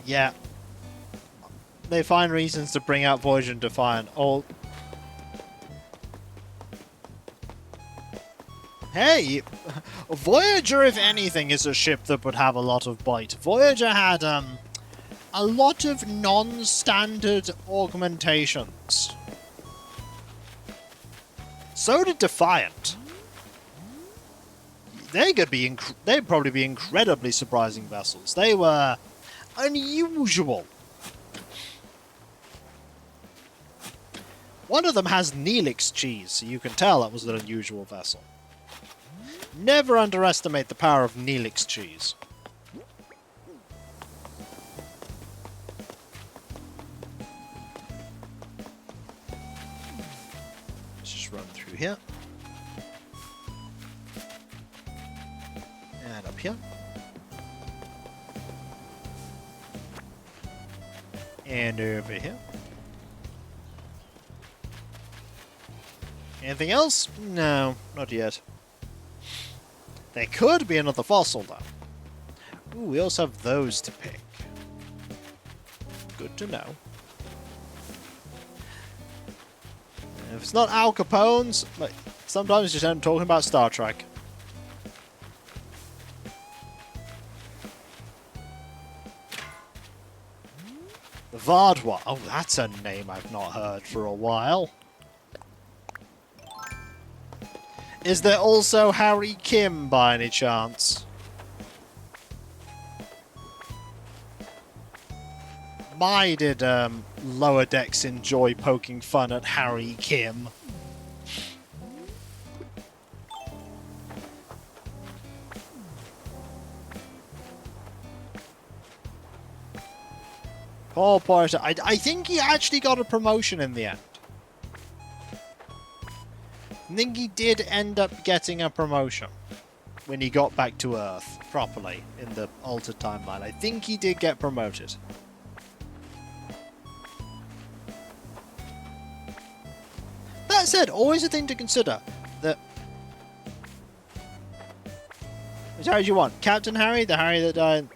Yeah. They find reasons to bring out Voyager and Defiant. Oh. Hey! Voyager, if anything, is a ship that would have a lot of bite. Voyager had, a lot of non-standard augmentations. So did Defiant. They'd probably be incredibly surprising vessels. They were unusual. One of them has Neelix cheese, so you can tell that was an unusual vessel. Never underestimate the power of Neelix cheese. Let's just run through here. And up here. And over here. Anything else? No, not yet. There could be another fossil, though. Ooh, we also have those to pick. Good to know. If it's not Al Capone's, like, sometimes just end talking about Star Trek. The Vardwa. Oh, that's a name I've not heard for a while. Is there also Harry Kim by any chance? My did Lower Decks enjoy poking fun at Harry Kim. Paul Porter, I think he actually got a promotion in the end. I think he did end up getting a promotion when he got back to Earth properly in the altered timeline. I think he did get promoted. That said, always a thing to consider that Which Harry do you want? Captain Harry? The Harry that died?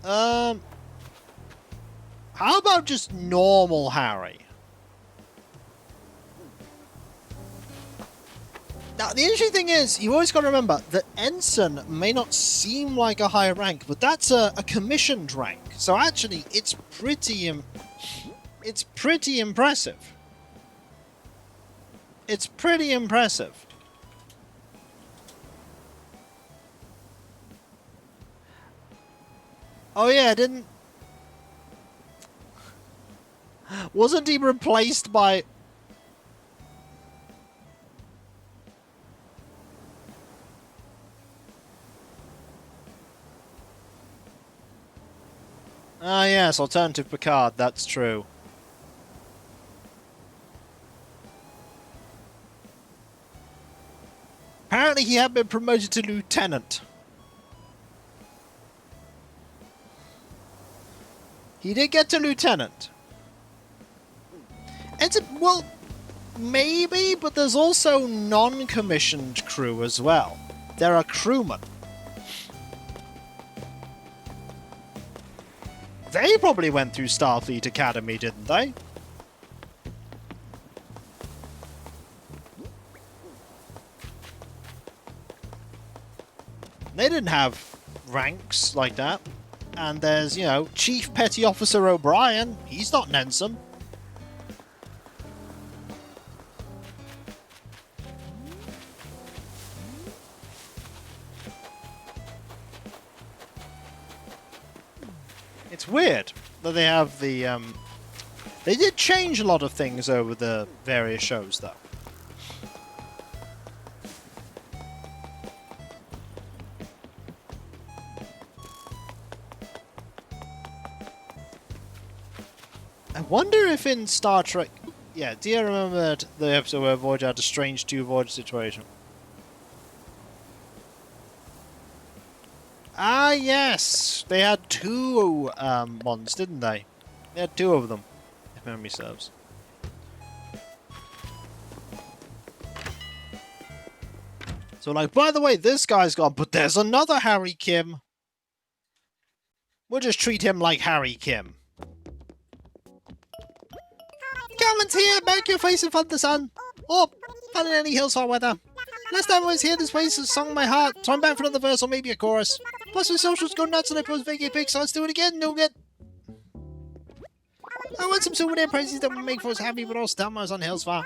How about just normal Harry? Now, the interesting thing is, you always got to remember that Ensign may not seem like a high rank, but that's a commissioned rank. So actually, it's pretty impressive. It's pretty impressive. Oh yeah, wasn't he replaced by... Ah yes, alternative Picard, that's true. Apparently he had been promoted to lieutenant. He did get to lieutenant. Well, maybe, but there's also non-commissioned crew as well. There are crewmen. They probably went through Starfleet Academy, didn't they? They didn't have ranks like that. And there's, you know, Chief Petty Officer O'Brien. He's not an ensign. It's weird that they have the, They did change a lot of things over the various shows, though. I wonder if in Star Trek... Yeah, do you remember the episode where Voyager had a strange two-Voyager situation? Ah, yes! They had two ones, didn't they? They had two of them, if memory serves. So, like, by the way, this guy's gone, but there's another Harry Kim. We'll just treat him like Harry Kim. Calvin's here, back your face in front of the sun. Oh, not in any Hillsfar weather. Last time I was here, this place has sung my heart, so I'm back for another verse or maybe a chorus. Plus, my socials go nuts and I post vague pics, so let's do it again, no get. I want some souvenir prices that will make us happy, but also tell me I was on Hillsfar.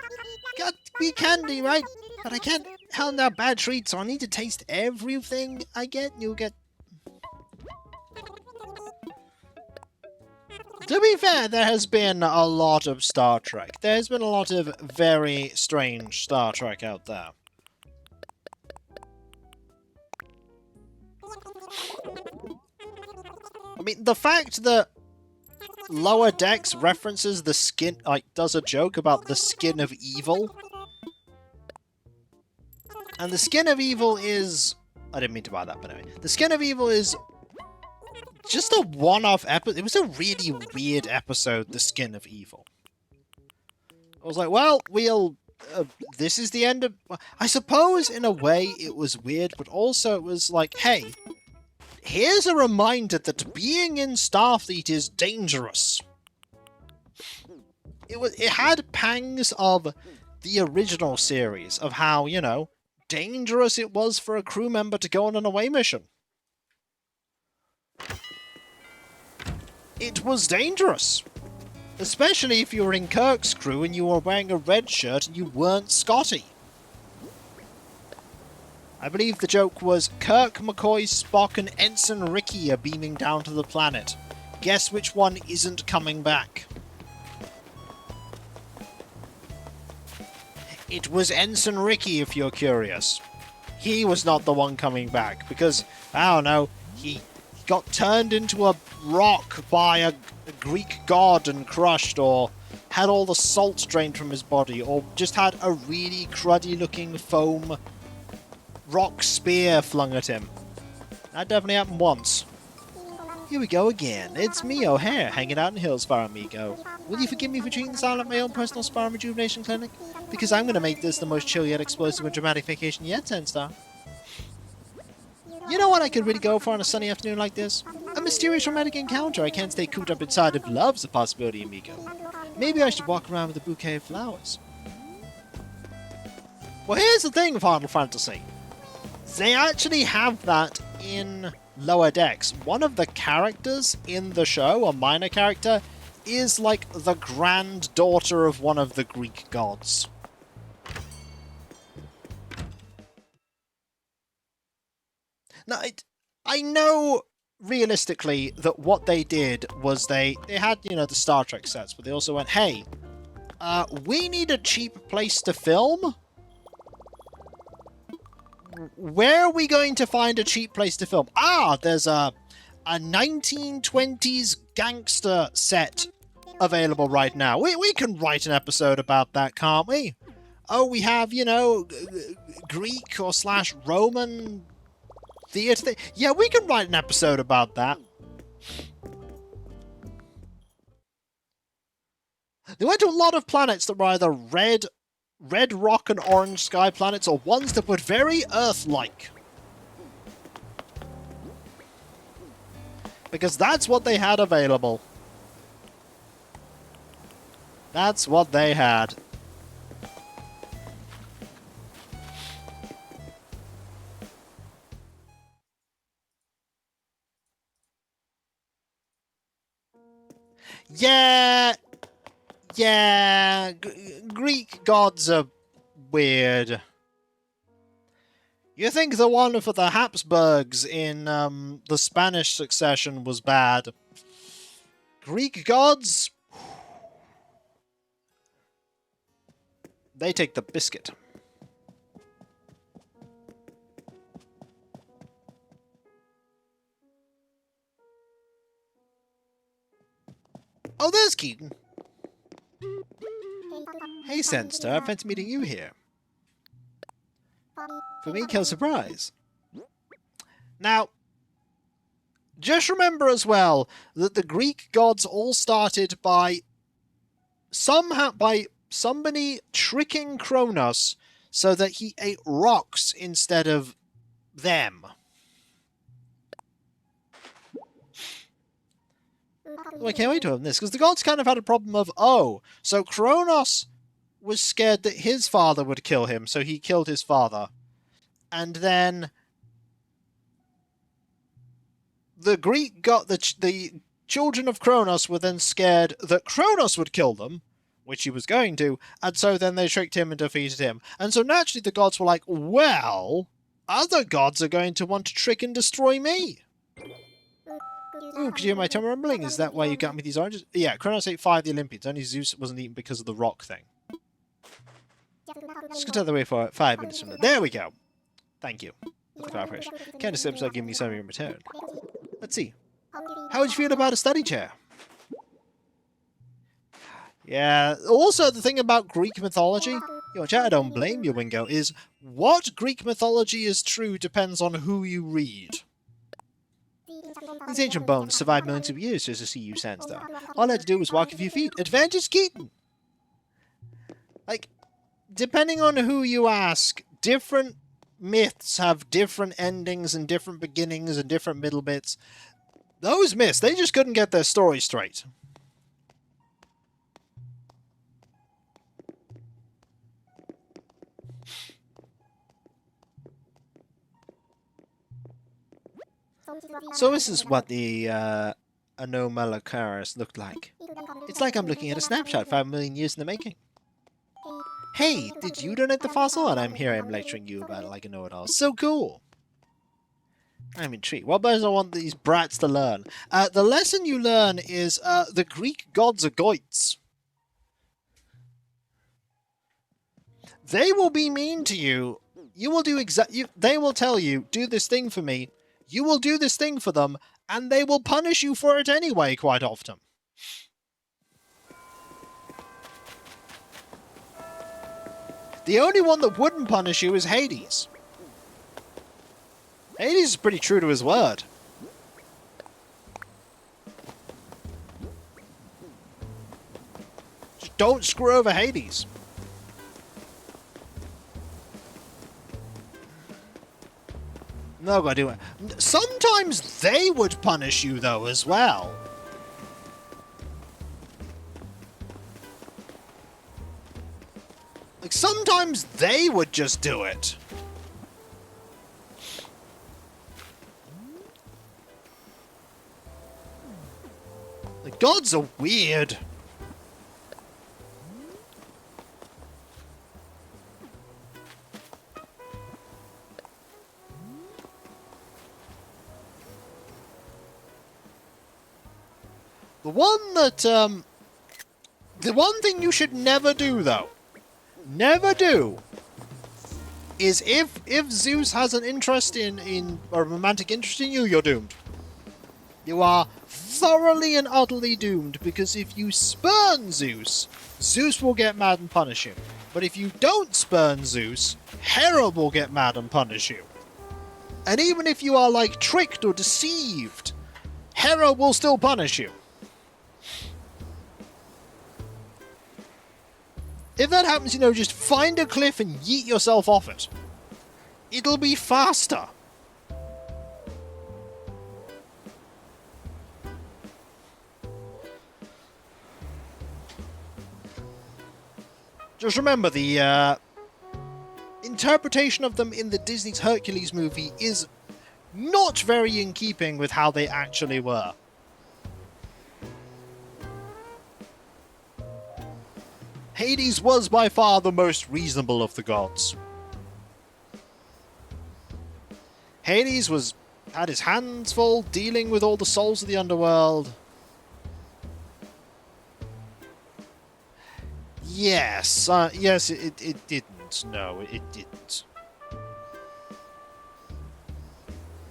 Got to be candy, right? But I can't hand out bad treats, so I need to taste everything I get, you get. To be fair, there has been a lot of Star Trek. There's been a lot of very strange Star Trek out there. I mean, the fact that Lower Decks references the skin, like, does a joke about the skin of evil. And the skin of evil is... I didn't mean to buy that, but anyway. The skin of evil is just a one-off episode. It was a really weird episode, The Skin of Evil. I was like, well, we'll... this is the end of... I suppose, in a way, it was weird, but also it was like, hey, here's a reminder that being in Starfleet is dangerous. It had pangs of the original series, of how, you know, dangerous it was for a crew member to go on an away mission. It was dangerous. Especially if you were in Kirk's crew and you were wearing a red shirt and you weren't Scotty. I believe the joke was, Kirk, McCoy, Spock and Ensign Ricky are beaming down to the planet. Guess which one isn't coming back? It was Ensign Ricky, if you're curious. He was not the one coming back, because, I don't know, he got turned into a rock by a Greek god and crushed, or had all the salt drained from his body, or just had a really cruddy looking foam rock spear flung at him. That definitely happened once. Here we go again. It's me, O'Hare, hanging out in Hillsfar, amigo. Will you forgive me for treating this island like my own personal spa and rejuvenation clinic? Because I'm going to make this the most chill yet explosive and dramatic vacation yet, Sandstar. You know what I could really go for on a sunny afternoon like this? A mysterious romantic encounter I can't stay cooped up inside if love's a possibility, amigo. Maybe I should walk around with a bouquet of flowers. Well, here's the thing, Final Fantasy. They actually have that in Lower Decks. One of the characters in the show, a minor character, is like the granddaughter of one of the Greek gods. Now, I know realistically that what they did was they had, you know, the Star Trek sets, but they also went, hey, we need a cheap place to film. Where are we going to find a cheap place to film? Ah, there's a 1920s gangster set available right now. We can write an episode about that, can't we? Oh, we have, you know, Greek or slash Roman theater. Yeah, we can write an episode about that. They went to a lot of planets that were either red rock and orange sky planets, or ones that were very Earth-like. Because that's what they had available. That's what they had. Yeah, Greek gods are weird. You think the one for the Habsburgs in the Spanish succession was bad? Greek gods? They take the biscuit. Oh, there's Keaton. Hey, Sandstar, fancy meeting you here. For me, kill surprise. Now, just remember as well that the Greek gods all started by somebody tricking Kronos so that he ate rocks instead of them. Well, I can't wait to open this, because the gods kind of had a problem of, oh, so Kronos was scared that his father would kill him, so he killed his father. And then the Greek got the children of Kronos were then scared that Kronos would kill them, which he was going to, and so then they tricked him and defeated him. And so naturally the gods were like, well, other gods are going to want to trick and destroy me. Ooh, could you hear my tongue rumbling? Is that why you got me these oranges? Yeah, Kronos ate 5 of the Olympians. Only Zeus wasn't eaten because of the rock thing. Just go to the way for 5 minutes from there. There we go. Thank you for the clarification. Candace episode gave me something in return. Let's see. How would you feel about a study chair? Yeah, also the thing about Greek mythology, which I don't blame you, Wingo, is what Greek mythology is true depends on who you read. These ancient bones survived millions of years just to see you, Sandstar. All I had to do was walk a few feet. Advantage Keaton! Like, depending on who you ask, different myths have different endings and different beginnings and different middle bits. Those myths, they just couldn't get their story straight. So this is what the Anomalocaris looked like. It's like I'm looking at a snapshot 5 million years in the making. Hey, did you donate the fossil? And I'm lecturing you about it like a know-it-all. So cool! I'm intrigued. What does I want these brats to learn? The lesson you learn is the Greek gods are goits. They will be mean to you. You will do they will tell you, do this thing for me. You will do this thing for them, and they will punish you for it anyway, quite often. The only one that wouldn't punish you is Hades. Hades is pretty true to his word. don't screw over Hades. No, gotta do it. Sometimes they would punish you, though, as well. Like, sometimes they would just do it. The gods are weird. The one thing you should never do, though, never do, is if Zeus has an interest in a romantic interest in you, you're doomed. You are thoroughly and utterly doomed, because if you spurn Zeus, Zeus will get mad and punish you. But if you don't spurn Zeus, Hera will get mad and punish you. And even if you are, like, tricked or deceived, Hera will still punish you. If that happens, just find a cliff and yeet yourself off it. It'll be faster. Just remember, the interpretation of them in the Disney's Hercules movie is not very in keeping with how they actually were. Hades was by far the most reasonable of the gods. Hades had his hands full dealing with all the souls of the underworld. Yes, yes, it didn't. No, it didn't.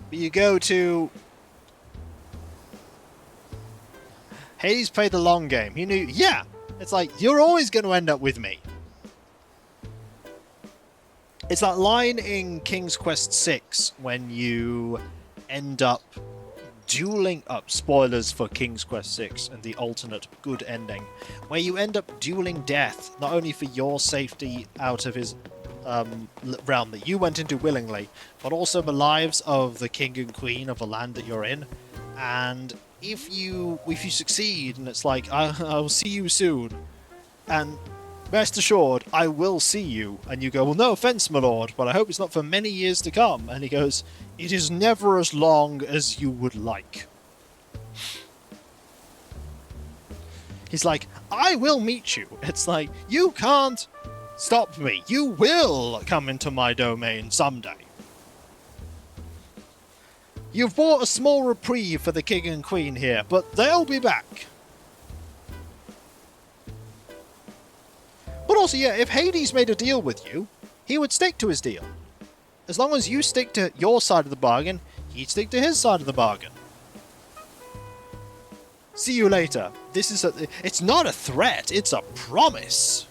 But you go to... Hades played the long game. He knew, yeah, it's like, you're always going to end up with me. It's that line in King's Quest VI when you end up dueling up, spoilers for King's Quest VI and the alternate good ending, where you end up dueling death, not only for your safety out of his realm that you went into willingly, but also the lives of the king and queen of the land that you're in. And if you succeed, and it's like, I'll see you soon, and rest assured, I will see you. And you go, well, no offense, my lord, but I hope it's not for many years to come. And he goes, it is never as long as you would like. He's like, I will meet you. It's like, you can't stop me. You will come into my domain someday. You've bought a small reprieve for the king and queen here, but they'll be back. But also, yeah, if Hades made a deal with you, he would stick to his deal. As long as you stick to your side of the bargain, he'd stick to his side of the bargain. See you later. It's not a threat, it's a promise.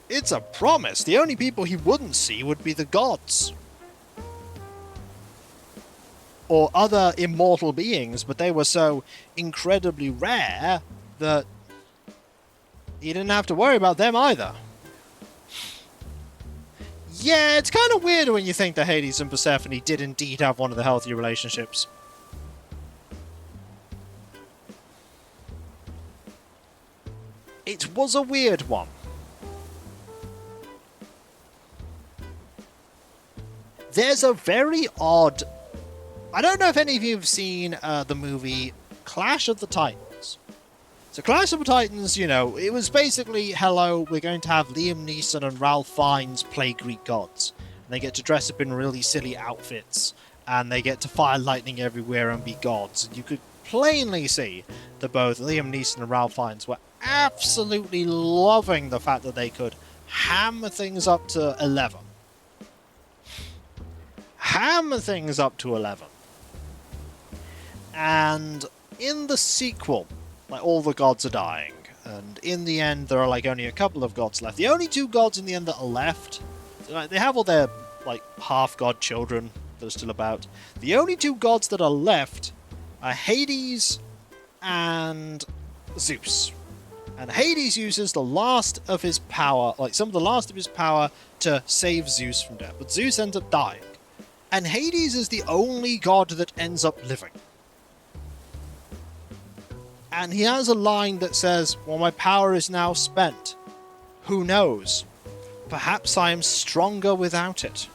It's a promise. The only people he wouldn't see would be the gods. Or other immortal beings, but they were so incredibly rare that he didn't have to worry about them either. Yeah, it's kind of weird when you think that Hades and Persephone did indeed have one of the healthier relationships. It was a weird one. There's a very odd... I don't know if any of you have seen the movie Clash of the Titans. So Clash of the Titans, it was basically, hello, we're going to have Liam Neeson and Ralph Fiennes play Greek gods. And they get to dress up in really silly outfits. And they get to fire lightning everywhere and be gods. And you could plainly see that both Liam Neeson and Ralph Fiennes were absolutely loving the fact that they could hammer things up to 11. Hammer things up to 11. And in the sequel, like, all the gods are dying, and in the end there are like only a couple of gods left. The only two gods in the end that are left, like, they have all their like half-god children, that are still about. The only two gods that are left are Hades and Zeus. And Hades uses the last of his power, like some of the last of his power, to save Zeus from death. But Zeus ends up dying. And Hades is the only god that ends up living. And he has a line that says, well, my power is now spent. Who knows? Perhaps I am stronger without it.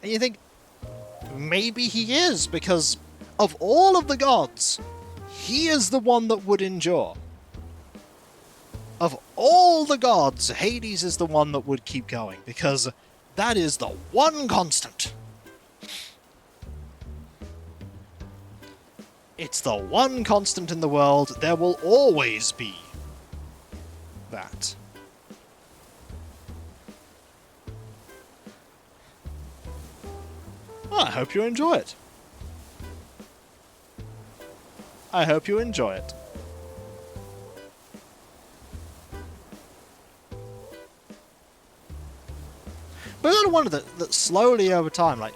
And you think, maybe he is, because of all of the gods, he is the one that would endure. Of all the gods, Hades is the one that would keep going, because that is the one constant. It's the one constant in the world. There will always be that. Well, I hope you enjoy it. I hope you enjoy it. But I wonder that slowly over time, like,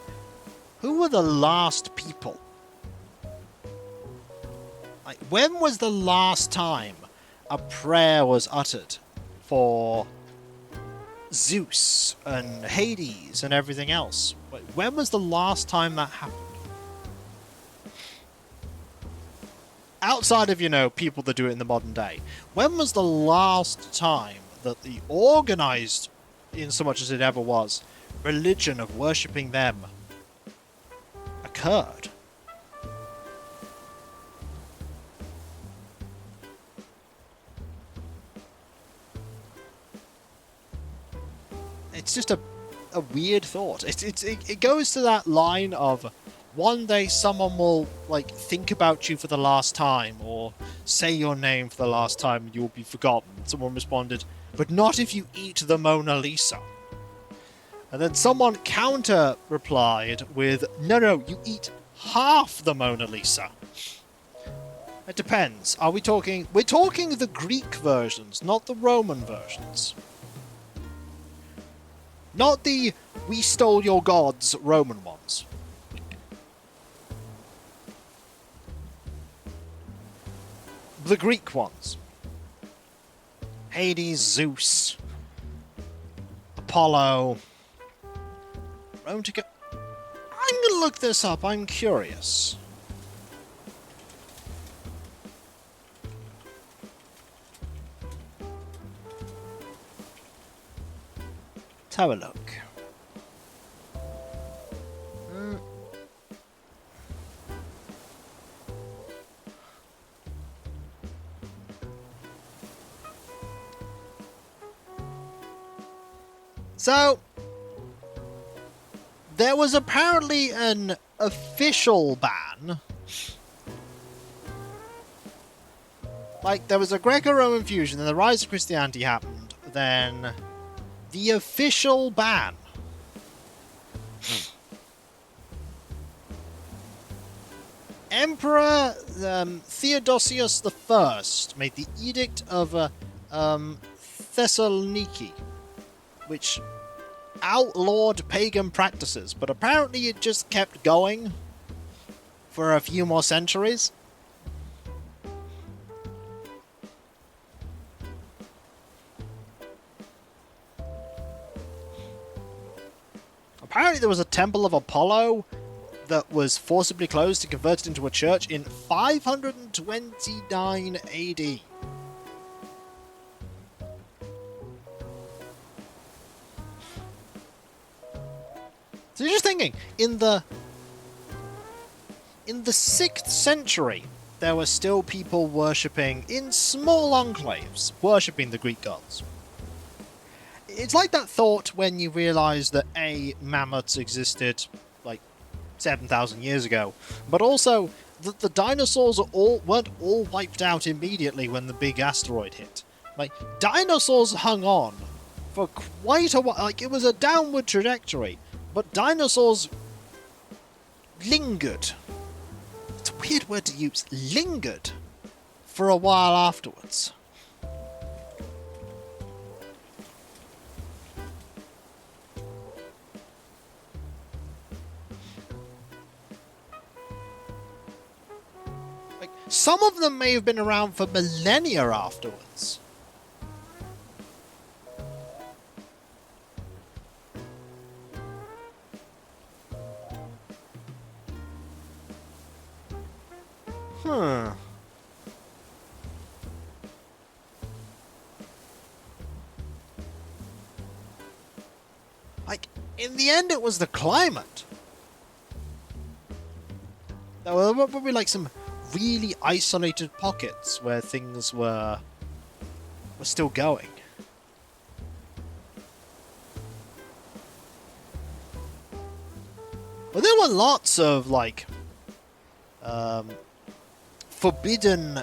who were the last people? Like, when was the last time a prayer was uttered for Zeus and Hades and everything else? Like, when was the last time that happened? Outside of, you know, people that do it in the modern day, when was the last time that the organized, in so much as it ever was, religion of worshipping them occurred? It's just a weird thought. It goes to that line of one day someone will like think about you for the last time or say your name for the last time and you'll be forgotten. Someone responded, but not if you eat the Mona Lisa. And then someone counter replied with, no, you eat half the Mona Lisa. It depends. Are we talking... We're talking the Greek versions, not the Roman versions. Not the we stole your gods Roman ones. The Greek ones. Hades, Zeus, Apollo, Rome to go. I'm gonna look this up, I'm curious. Let's have a look. So, there was apparently an official ban. Like, there was a Greco-Roman fusion, then the rise of Christianity happened, then the official ban. Emperor Theodosius I made the Edict of Thessaloniki, which outlawed pagan practices, but apparently it just kept going for a few more centuries. Apparently there was a temple of Apollo that was forcibly closed and converted into a church in 529 AD. So you're just thinking, in the 6th century, there were still people worshipping, in small enclaves, worshipping the Greek gods. It's like that thought when you realise that mammoths existed, like, 7,000 years ago, but also that the dinosaurs weren't all wiped out immediately when the big asteroid hit. Like, dinosaurs hung on for quite a while, like, it was a downward trajectory. But dinosaurs lingered. It's a weird word to use. Lingered for a while afterwards. Some of them may have been around for millennia afterwards. Hmm. Like, in the end, it was the climate. There were probably like some really isolated pockets where things were still going. Well, there were lots of like forbidden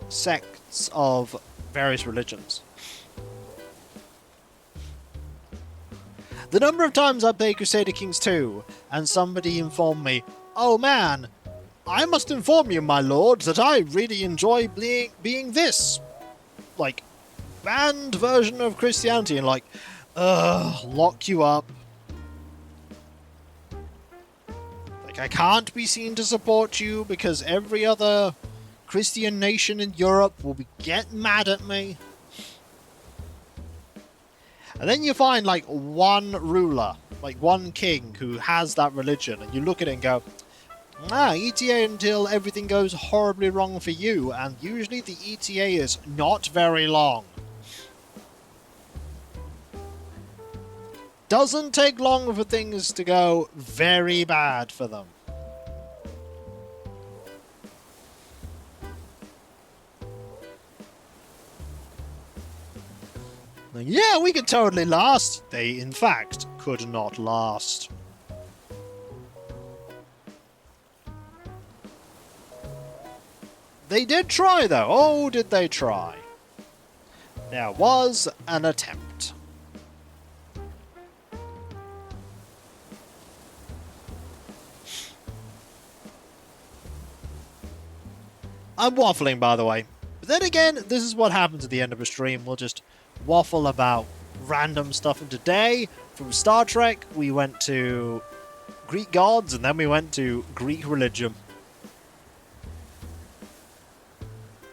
sects of various religions. The number of times I played Crusader Kings 2 and somebody informed me, "Oh man, I must inform you, my lord, that I really enjoy being this, like, banned version of Christianity," and like, lock you up. Like, I can't be seen to support you because every other Christian nation in Europe will get mad at me. And then you find, like, one ruler, like one king who has that religion, and you look at it and go, ETA until everything goes horribly wrong for you, and usually the ETA is not very long. Doesn't take long for things to go very bad for them. Yeah, we could totally last. They, in fact, could not last. They did try, though. Oh, did they try? There was an attempt. I'm waffling, by the way. But then again, this is what happens at the end of a stream. We'll just waffle about random stuff. And today, from Star Trek, we went to Greek gods, and then we went to Greek religion.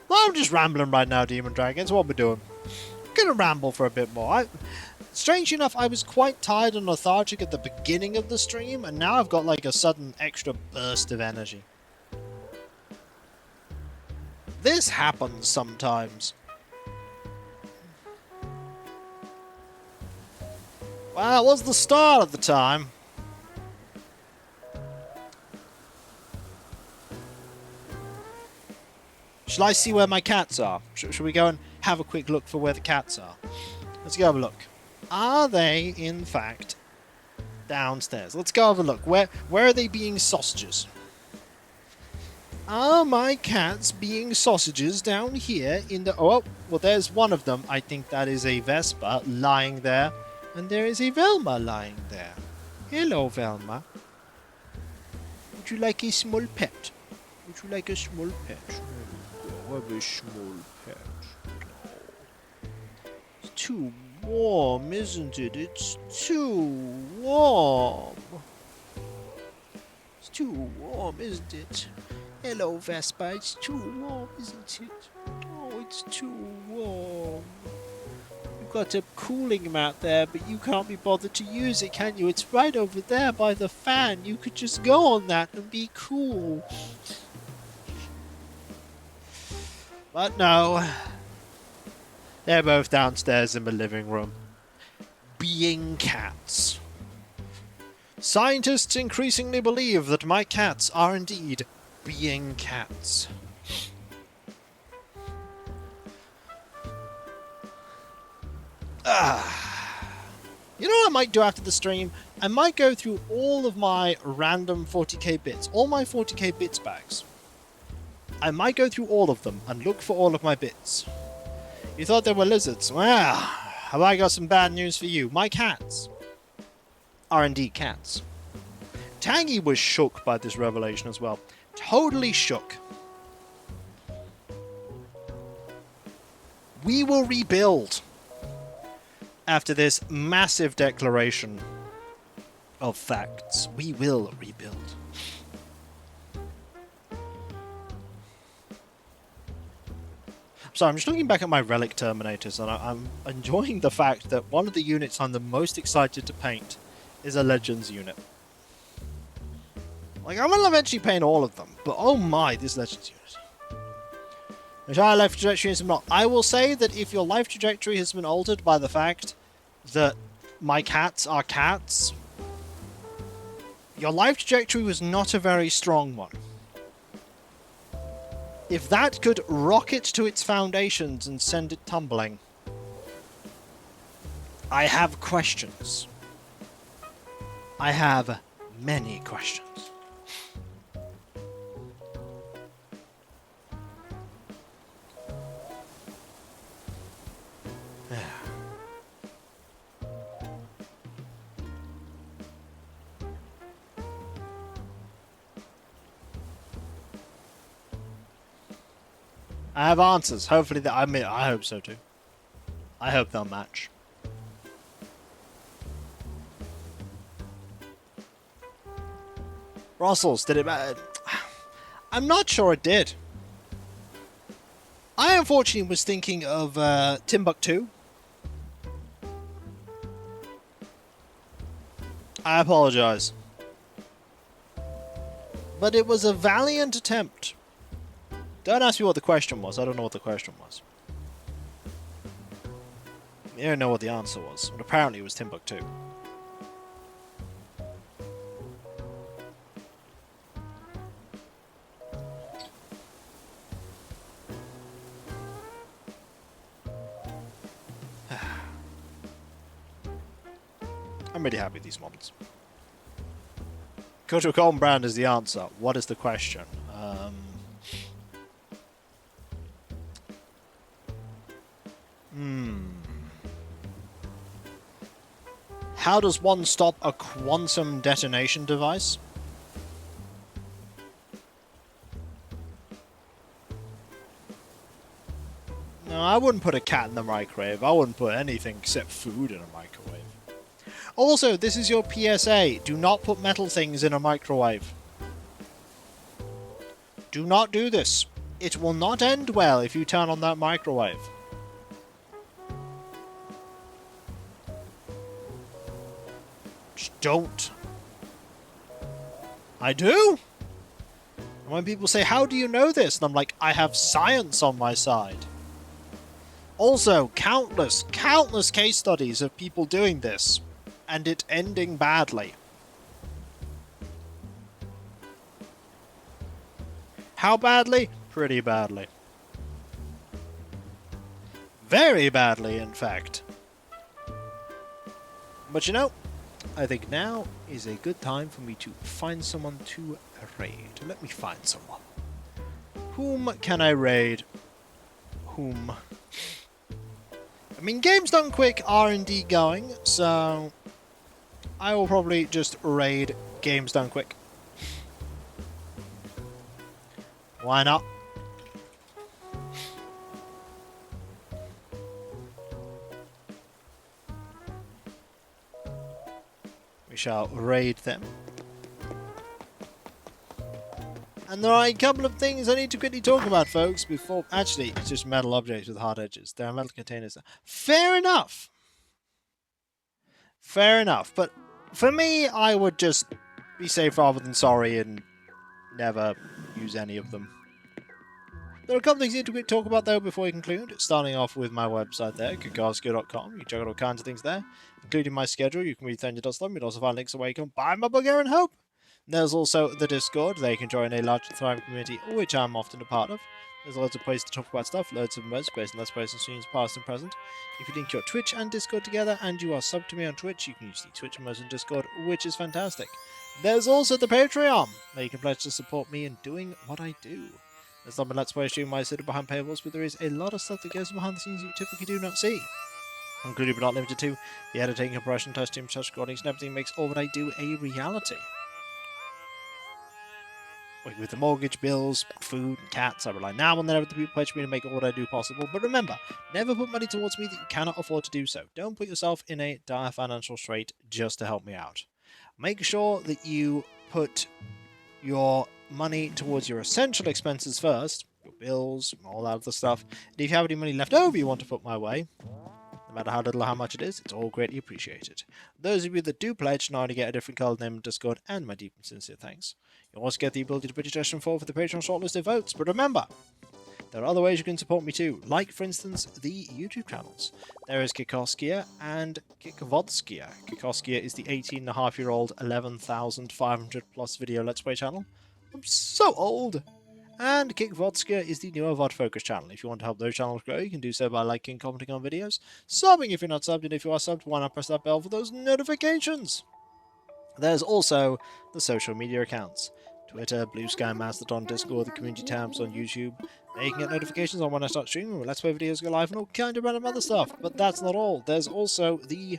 I'm just rambling right now, Demon Dragons. What we're doing. I'm gonna ramble for a bit more. Strange enough, I was quite tired and lethargic at the beginning of the stream, and now I've got like a sudden extra burst of energy. This happens sometimes. Well, it was the start of the time. Shall I see where my cats are? Shall we go and have a quick look for where the cats are? Let's go have a look. Are they, in fact, downstairs? Let's go have a look. Where are they being sausages? Are my cats being sausages down here in the... Oh, well, there's one of them. I think that is a Vespa lying there. And there is a Velma lying there. Hello, Velma. Would you like a small pet? Would you like a small pet? Have a small pet. It's too warm, isn't it? It's too warm. It's too warm, isn't it? Hello, Vespa. It's too warm, isn't it? Oh, it's too warm. You've got a cooling mat there, but you can't be bothered to use it, can you? It's right over there by the fan. You could just go on that and be cool. But no. They're both downstairs in the living room. Being cats. Scientists increasingly believe that my cats are indeed being cats. You know what I might do after the stream? I might go through all of my random 40k bits. All my 40k bits bags. I might go through all of them and look for all of my bits. You thought they were lizards? Well, have I got some bad news for you? My cats are indeed cats. Tangy was shook by this revelation as well. Totally shook. We will rebuild after this massive declaration of facts. We will rebuild. So I'm just looking back at my Relic Terminators, and I'm enjoying the fact that one of the units I'm the most excited to paint is a Legends unit. Like, I'm gonna eventually paint all of them, but oh my, this Legends unit. Entire life trajectory is not. I will say that if your life trajectory has been altered by the fact that my cats are cats, your life trajectory was not a very strong one. If that could rocket to its foundations and send it tumbling, I have questions. I have many questions. I have answers. Hopefully, I hope so too. I hope they'll match. Brussels, did it matter? I'm not sure it did. I unfortunately was thinking of Timbuktu. I apologize. But it was a valiant attempt. Don't ask me what the question was. I don't know what the question was. I don't know what the answer was. But apparently it was Timbuktu. I'm really happy with these models. Cultural Colton Brand is the answer. What is the question? How does one stop a quantum detonation device? No, I wouldn't put a cat in the microwave. I wouldn't put anything except food in a microwave. Also, this is your PSA. Do not put metal things in a microwave. Do not do this. It will not end well if you turn on that microwave. Just don't. I do. And when people say, how do you know this? And I'm like, I have science on my side. Also, countless case studies of people doing this, and it ending badly. How badly? Pretty badly. Very badly, in fact. But you know, I think now is a good time for me to find someone to raid. Let me find someone. Whom can I raid? Whom? I mean, games done quick R&D going, so I will probably just raid games done quick. Why not? We shall raid them. And there are a couple of things I need to quickly talk about, folks, before... Actually, it's just metal objects with hard edges. There are metal containers. Fair enough. Fair enough. But for me, I would just be safe rather than sorry and never use any of them. There are a couple of things I need to quickly talk about, though, before we conclude. Starting off with my website there, kakarsko.com. You can check out all kinds of things there, including my schedule. You can read Thunder.com. You can also find links where you can buy my Bulgarian Hope. There's also the Discord. There you can join a large and thriving community, which I'm often a part of. There's loads of places to talk about stuff, loads of modes, based on Let's Plays and streams, past and present. If you link your Twitch and Discord together, and you are subbed to me on Twitch, you can use the Twitch modes and Discord, which is fantastic. There's also the Patreon, where you can pledge to support me in doing what I do. There's not a Let's Play stream where I sit behind paywalls, but there is a lot of stuff that goes behind the scenes you typically do not see. Including but not limited to the editing, compression, touch streams, touch recordings, and everything makes all what I do a reality. With the mortgage, bills, food, and cats, I rely now and then on the people pledge me to make all what I do possible. But remember, never put money towards me that you cannot afford to do so. Don't put yourself in a dire financial strait just to help me out. Make sure that you put your money towards your essential expenses first, your bills, all that other stuff. And if you have any money left over you want to put my way, no matter how little or how much it is, it's all greatly appreciated. Those of you that do pledge know how to get a different colored name in Discord, and my deep and sincere thanks. You also get the ability to put your suggestion forward for the Patreon shortlisted votes, but remember, there are other ways you can support me too, like, for instance, the YouTube channels. There is Kikoskia and Kikvodskia. Kikoskia is the 18-and-a-half-year-old 11,500 plus video Let's Play channel. I'm so old! And Kikvodskia is the newer VOD focus channel. If you want to help those channels grow, you can do so by liking, commenting on videos, subbing if you're not subbed, and if you are subbed, why not press that bell for those notifications? There's also the social media accounts. Twitter, Blue Sky, Mastodon, Discord, the community tabs on YouTube. There you can get notifications on when I start streaming, when Let's Play videos go live, and all kind of random other stuff. But that's not all. There's also the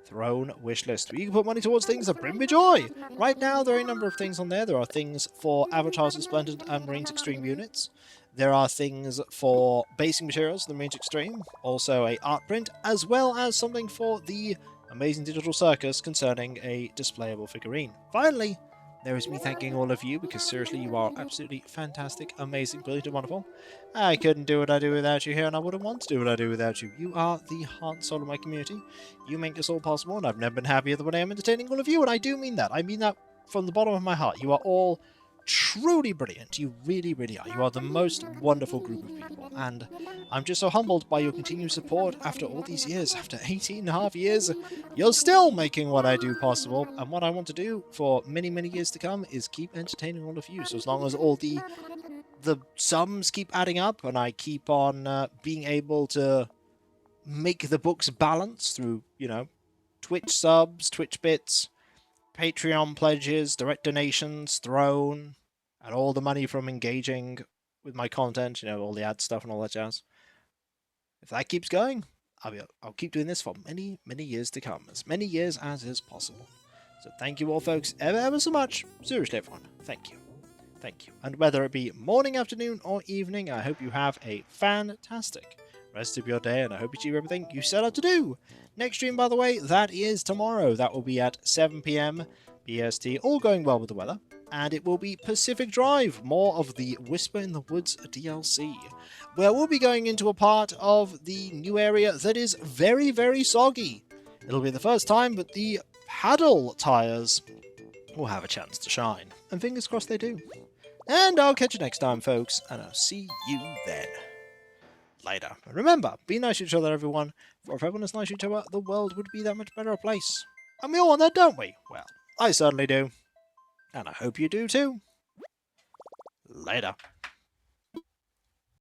Throne wishlist, where you can put money towards things that bring me joy. Right now, there are a number of things on there. There are things for Avatars of Splendid and Marines Extreme units. There are things for basing materials, the Marines Extreme. Also a art print, as well as something for the Amazing Digital Circus concerning a displayable figurine. Finally, there is me thanking all of you, because seriously, you are absolutely fantastic, amazing, brilliant, and wonderful. I couldn't do what I do without you here, and I wouldn't want to do what I do without you. You are the heart and soul of my community. You make this all possible, and I've never been happier than when I am entertaining all of you, and I do mean that. I mean that from the bottom of my heart. You are all truly brilliant. You really, really are. You are the most wonderful group of people, and I'm just so humbled by your continued support after all these years. After 18.5 years, you're still making what I do possible, and what I want to do for many, many years to come is keep entertaining all of you. So as long as all the sums keep adding up, and I keep on being able to make the books balance through, you know, Twitch subs, Twitch bits, Patreon pledges, direct donations, Throne, and all the money from engaging with my content, you know, all the ad stuff and all that jazz. If that keeps going, I'll keep doing this for many, many years to come, as many years as is possible. So thank you all, folks, ever so much. Seriously, everyone, thank you. Thank you. And whether it be morning, afternoon, or evening, I hope you have a fantastic rest of your day, and I hope you achieve everything you set out to do. Next stream, by the way, that is tomorrow. That will be at 7 PM BST, all going well with the weather. And it will be Pacific Drive, more of the Whisper in the Woods DLC, where we'll be going into a part of the new area that is very, very soggy. It'll be the first time that the paddle tires will have a chance to shine. And fingers crossed they do. And I'll catch you next time, folks, and I'll see you then. Later. And remember, be nice to each other, everyone, for if everyone is nice to each other, the world would be that much better a place. And we all want that, don't we? Well, I certainly do. And I hope you do too. Later.